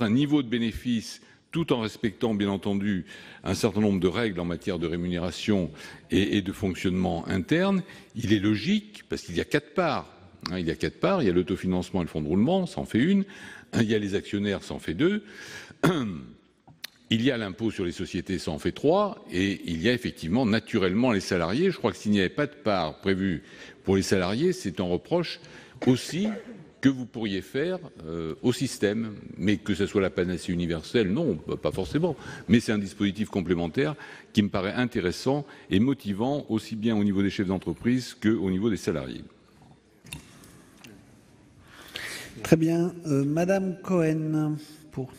niveau de bénéfices, tout en respectant bien entendu un certain nombre de règles en matière de rémunération et de fonctionnement interne, il est logique, parce qu'il y a 4 parts, il y a l'autofinancement et le fonds de roulement, ça en fait une, il y a les actionnaires, ça en fait 2, il y a l'impôt sur les sociétés, ça en fait 3, et il y a effectivement naturellement les salariés. Je crois que s'il n'y avait pas de part prévue pour les salariés, c'est un reproche aussi que vous pourriez faire au système. Mais que ce soit la panacée universelle, non, pas forcément. Mais c'est un dispositif complémentaire qui me paraît intéressant et motivant aussi bien au niveau des chefs d'entreprise qu'au niveau des salariés. Très bien. Madame Cohen, pour...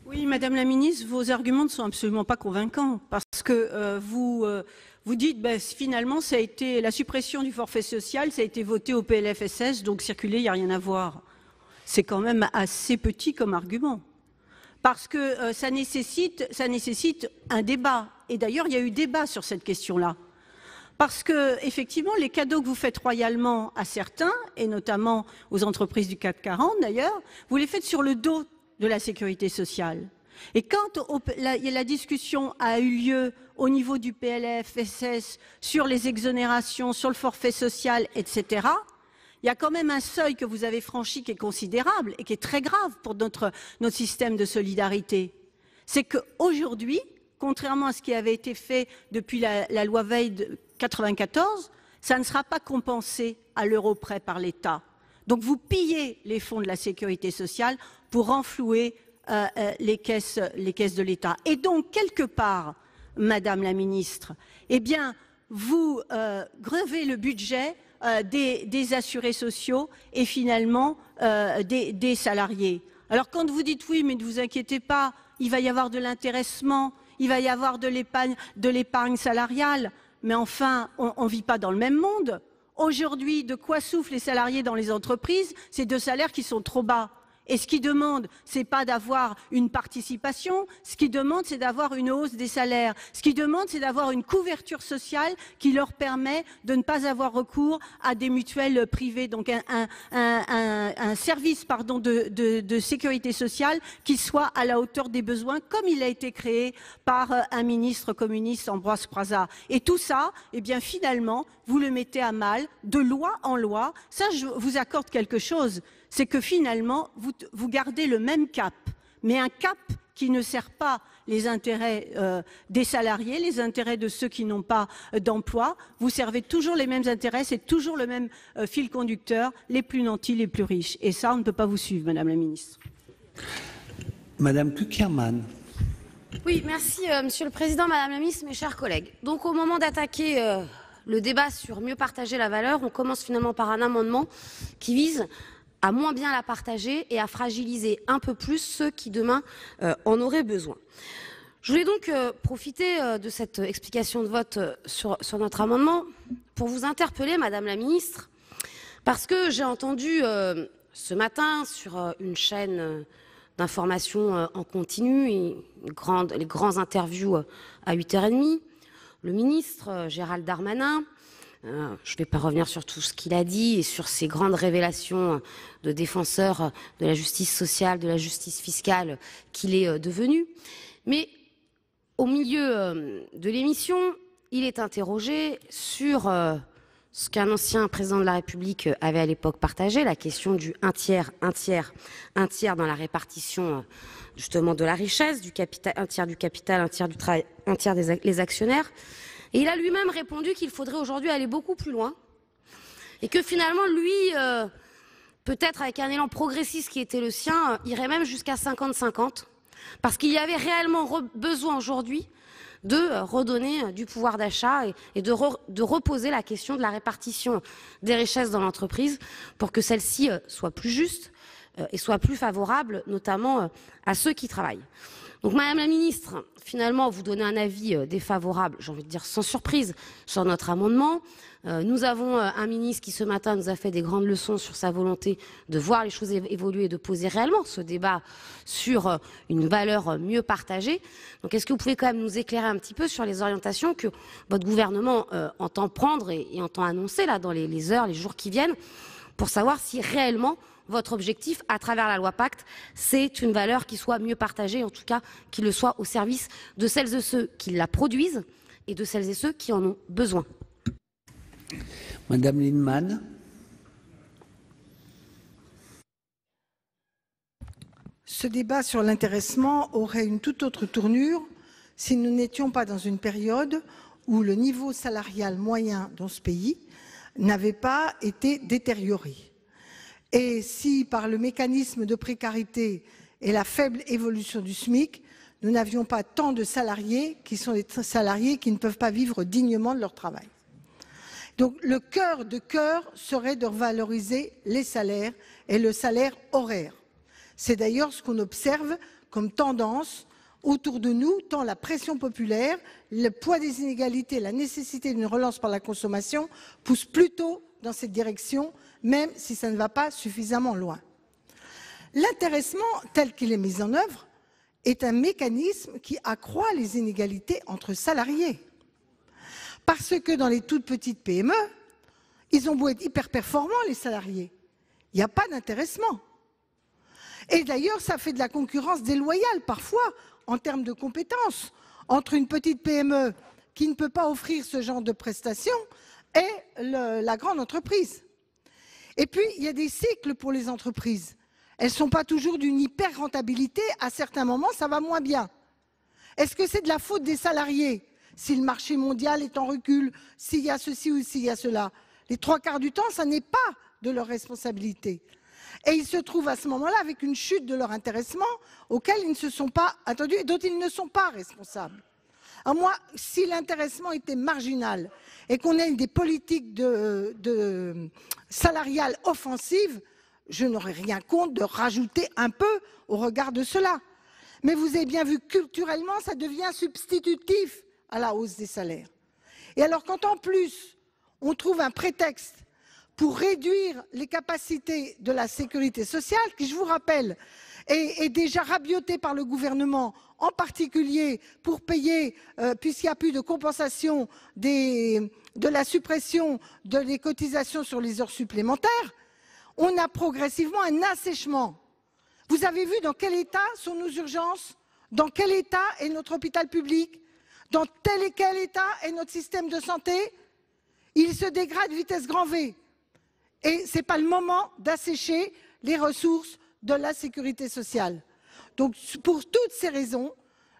Oui, Madame la Ministre, vos arguments ne sont absolument pas convaincants, parce que vous dites finalement ça a été la suppression du forfait social, ça a été voté au PLFSS, donc circuler, il n'y a rien à voir. C'est quand même assez petit comme argument, parce que ça nécessite un débat. Et d'ailleurs, il y a eu débat sur cette question-là. Parce que, effectivement, les cadeaux que vous faites royalement à certains, et notamment aux entreprises du CAC 40 d'ailleurs, vous les faites sur le dos de la sécurité sociale. Et quand la discussion a eu lieu au niveau du PLFSS sur les exonérations, sur le forfait social, etc., il y a quand même un seuil que vous avez franchi qui est considérable et qui est très grave pour notre système de solidarité. C'est qu'aujourd'hui, contrairement à ce qui avait été fait depuis la loi Veil de 1994, ça ne sera pas compensé à l'euro près par l'État. Donc vous pillez les fonds de la sécurité sociale pour renflouer les caisses de l'État. Et donc, quelque part, Madame la Ministre, eh bien, vous grevez le budget des assurés sociaux et finalement des salariés. Alors quand vous dites oui, mais ne vous inquiétez pas, il va y avoir de l'intéressement, il va y avoir de l'épargne salariale, mais enfin, on ne vit pas dans le même monde. Aujourd'hui, de quoi souffrent les salariés dans les entreprises? C'est de salaires qui sont trop bas. Et ce qu'ils demandent, ce n'est pas d'avoir une participation, ce qu'ils demandent, c'est d'avoir une hausse des salaires. Ce qu'ils demandent, c'est d'avoir une couverture sociale qui leur permet de ne pas avoir recours à des mutuelles privées. Donc un service de sécurité sociale qui soit à la hauteur des besoins, comme il a été créé par un ministre communiste, Ambroise Croizat. Et tout ça, eh bien finalement, vous le mettez à mal, de loi en loi. Ça, je vous accorde quelque chose. C'est que finalement, vous gardez le même cap, mais un cap qui ne sert pas les intérêts des salariés, les intérêts de ceux qui n'ont pas d'emploi. Vous servez toujours les mêmes intérêts, c'est toujours le même fil conducteur, les plus nantis, les plus riches. Et ça, on ne peut pas vous suivre, Madame la Ministre. Madame Cukierman. Oui, merci, Monsieur le Président, Madame la Ministre, mes chers collègues. Donc, au moment d'attaquer le débat sur mieux partager la valeur, on commence finalement par un amendement qui vise à moins bien la partager et à fragiliser un peu plus ceux qui demain en auraient besoin. Je voulais donc profiter de cette explication de vote sur notre amendement pour vous interpeller, Madame la Ministre, parce que j'ai entendu ce matin sur une chaîne d'information en continu, et les grands interviews à 8h30. Le ministre Gérald Darmanin, je ne vais pas revenir sur tout ce qu'il a dit et sur ces grandes révélations de défenseur de la justice sociale, de la justice fiscale qu'il est devenu. Mais au milieu de l'émission, il est interrogé sur ce qu'un ancien président de la République avait à l'époque partagé, la question du un tiers dans la répartition justement de la richesse, du capital, un tiers du capital, un tiers du travail, un tiers des actionnaires. Et il a lui-même répondu qu'il faudrait aujourd'hui aller beaucoup plus loin et que finalement, lui, peut-être avec un élan progressiste qui était le sien, irait même jusqu'à 50-50, parce qu'il y avait réellement besoin aujourd'hui de redonner du pouvoir d'achat et de reposer la question de la répartition des richesses dans l'entreprise pour que celle-ci soit plus juste et soit plus favorable, notamment à ceux qui travaillent. Donc, Madame la Ministre, finalement, vous donnez un avis défavorable, j'ai envie de dire sans surprise, sur notre amendement. Nous avons un ministre qui, ce matin, nous a fait des grandes leçons sur sa volonté de voir les choses évoluer et de poser réellement ce débat sur une valeur mieux partagée. Donc, est-ce que vous pouvez quand même nous éclairer un petit peu sur les orientations que votre gouvernement entend prendre et entend annoncer là, dans les heures, les jours qui viennent, pour savoir si réellement votre objectif, à travers la loi Pacte, c'est une valeur qui soit mieux partagée, en tout cas qui le soit au service de celles et ceux qui la produisent et de celles et ceux qui en ont besoin. Madame Lienemann. Ce débat sur l'intéressement aurait une toute autre tournure si nous n'étions pas dans une période où le niveau salarial moyen dans ce pays n'avait pas été détérioré. Et si, par le mécanisme de précarité et la faible évolution du SMIC, nous n'avions pas tant de salariés qui sont des salariés qui ne peuvent pas vivre dignement de leur travail. Donc le cœur de cœur serait de revaloriser les salaires et le salaire horaire. C'est d'ailleurs ce qu'on observe comme tendance autour de nous, tant la pression populaire, le poids des inégalités, la nécessité d'une relance par la consommation poussent plutôt dans cette direction, même si ça ne va pas suffisamment loin. L'intéressement, tel qu'il est mis en œuvre, est un mécanisme qui accroît les inégalités entre salariés. Parce que dans les toutes petites PME, ils ont beau être hyper performants, les salariés, il n'y a pas d'intéressement. Et d'ailleurs, ça fait de la concurrence déloyale parfois, en termes de compétences, entre une petite PME qui ne peut pas offrir ce genre de prestations et la grande entreprise. Et puis, il y a des cycles pour les entreprises. Elles ne sont pas toujours d'une hyper rentabilité. À certains moments, ça va moins bien. Est-ce que c'est de la faute des salariés si le marché mondial est en recul, s'il y a ceci ou s'il y a cela? Les trois quarts du temps, ça n'est pas de leur responsabilité. Et ils se trouvent à ce moment-là avec une chute de leur intéressement auquel ils ne se sont pas attendus et dont ils ne sont pas responsables. Alors moi, si l'intéressement était marginal et qu'on ait des politiques salariales offensives, je n'aurais rien contre de rajouter un peu au regard de cela. Mais vous avez bien vu, culturellement, ça devient substitutif à la hausse des salaires. Et alors quand en plus, on trouve un prétexte pour réduire les capacités de la sécurité sociale, qui, je vous rappelle, est déjà rabotée par le gouvernement, en particulier pour payer, puisqu'il n'y a plus de compensation de la suppression des cotisations sur les heures supplémentaires, on a progressivement un assèchement. Vous avez vu dans quel état sont nos urgences? Dans quel état est notre hôpital public? Dans tel et quel état est notre système de santé? Il se dégrade vitesse grand V. Et ce n'est pas le moment d'assécher les ressources de la sécurité sociale. Donc, pour toutes ces raisons,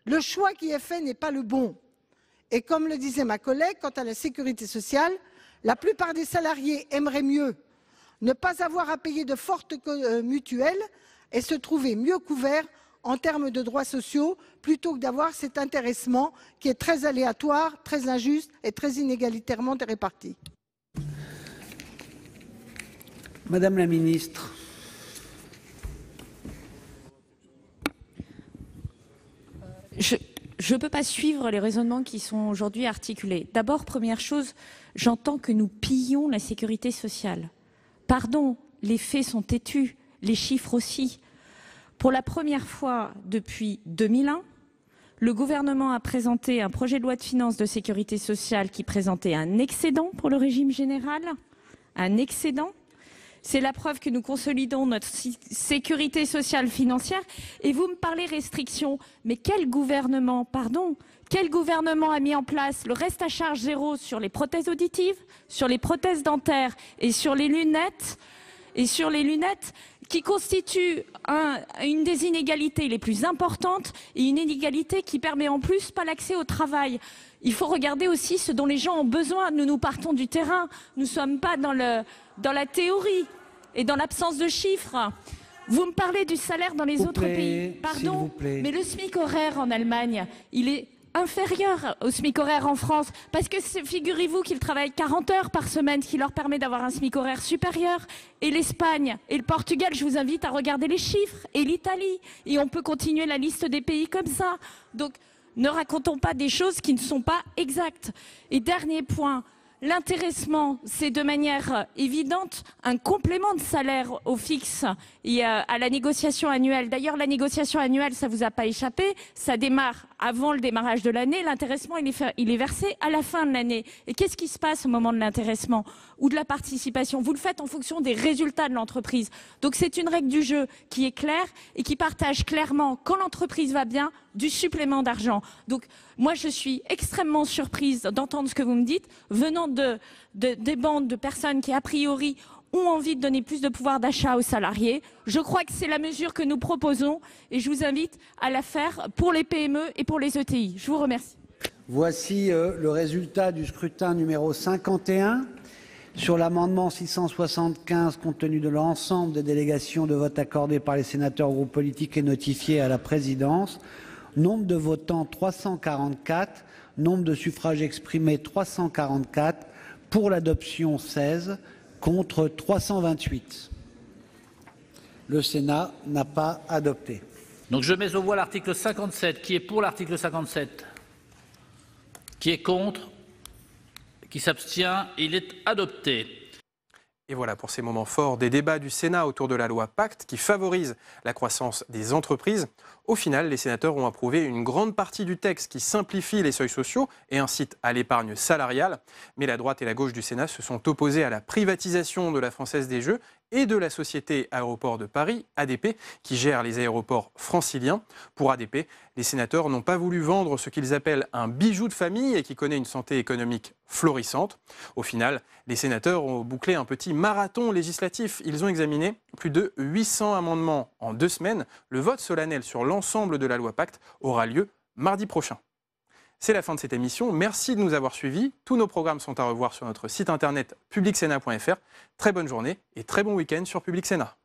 le choix qui est fait n'est pas le bon. Et comme le disait ma collègue, quant à la sécurité sociale, la plupart des salariés aimeraient mieux ne pas avoir à payer de fortes mutuelles et se trouver mieux couverts en termes de droits sociaux, plutôt que d'avoir cet intéressement qui est très aléatoire, très injuste et très inégalitairement réparti. Madame la ministre. Je ne peux pas suivre les raisonnements qui sont aujourd'hui articulés. D'abord, première chose, j'entends que nous pillons la sécurité sociale. Pardon, les faits sont têtus, les chiffres aussi. Pour la première fois depuis 2001, le gouvernement a présenté un projet de loi de finances de sécurité sociale qui présentait un excédent pour le régime général, un excédent. C'est la preuve que nous consolidons notre sécurité sociale financière. Et vous me parlez restrictions, mais quel gouvernement, pardon, quel gouvernement a mis en place le reste à charge zéro sur les prothèses auditives, sur les prothèses dentaires et sur les lunettes, qui constituent une des inégalités les plus importantes et une inégalité qui permet en plus pas l'accès au travail. Il faut regarder aussi ce dont les gens ont besoin. Nous partons du terrain, nous ne sommes pas dans la théorie et dans l'absence de chiffres. Vous me parlez du salaire dans les autres pays. Pardon, mais le SMIC horaire en Allemagne, il est inférieur au SMIC horaire en France, parce que figurez-vous qu'ils travaillent 40 heures par semaine, ce qui leur permet d'avoir un SMIC horaire supérieur. Et l'Espagne et le Portugal, je vous invite à regarder les chiffres, et l'Italie, et on peut continuer la liste des pays comme ça. Donc ne racontons pas des choses qui ne sont pas exactes. Et dernier point, l'intéressement, c'est de manière évidente un complément de salaire au fixe et à la négociation annuelle. D'ailleurs, la négociation annuelle, ça ne vous a pas échappé, ça démarre avant le démarrage de l'année. L'intéressement, il est versé à la fin de l'année. Et qu'est-ce qui se passe au moment de l'intéressement ou de la participation? Vous le faites en fonction des résultats de l'entreprise. Donc c'est une règle du jeu qui est claire et qui partage clairement, quand l'entreprise va bien, du supplément d'argent. Donc moi, je suis extrêmement surprise d'entendre ce que vous me dites, venant des bandes de personnes qui, a priori, ont envie de donner plus de pouvoir d'achat aux salariés. Je crois que c'est la mesure que nous proposons et je vous invite à la faire pour les PME et pour les ETI. Je vous remercie. Voici le résultat du scrutin numéro 51. Sur l'amendement 675, compte tenu de l'ensemble des délégations de vote accordées par les sénateurs aux groupes politiques et notifiées à la présidence, nombre de votants 344, nombre de suffrages exprimés 344, pour l'adoption 16, contre 328. Le Sénat n'a pas adopté. Donc je mets aux voix l'article 57. Qui est pour l'article 57? Qui est contre? Qui s'abstient? Il est adopté. Et voilà pour ces moments forts des débats du Sénat autour de la loi Pacte qui favorise la croissance des entreprises. Au final, les sénateurs ont approuvé une grande partie du texte qui simplifie les seuils sociaux et incite à l'épargne salariale. Mais la droite et la gauche du Sénat se sont opposés à la privatisation de la Française des Jeux et de la société Aéroports de Paris, ADP, qui gère les aéroports franciliens. Pour ADP, les sénateurs n'ont pas voulu vendre ce qu'ils appellent un bijou de famille et qui connaît une santé économique florissante. Au final, les sénateurs ont bouclé un petit marathon législatif. Ils ont examiné plus de 800 amendements en 2 semaines. Le vote solennel sur l'ensemble de la loi Pacte aura lieu mardi prochain. C'est la fin de cette émission. Merci de nous avoir suivis. Tous nos programmes sont à revoir sur notre site internet publicsénat.fr. Très bonne journée et très bon week-end sur Public Sénat.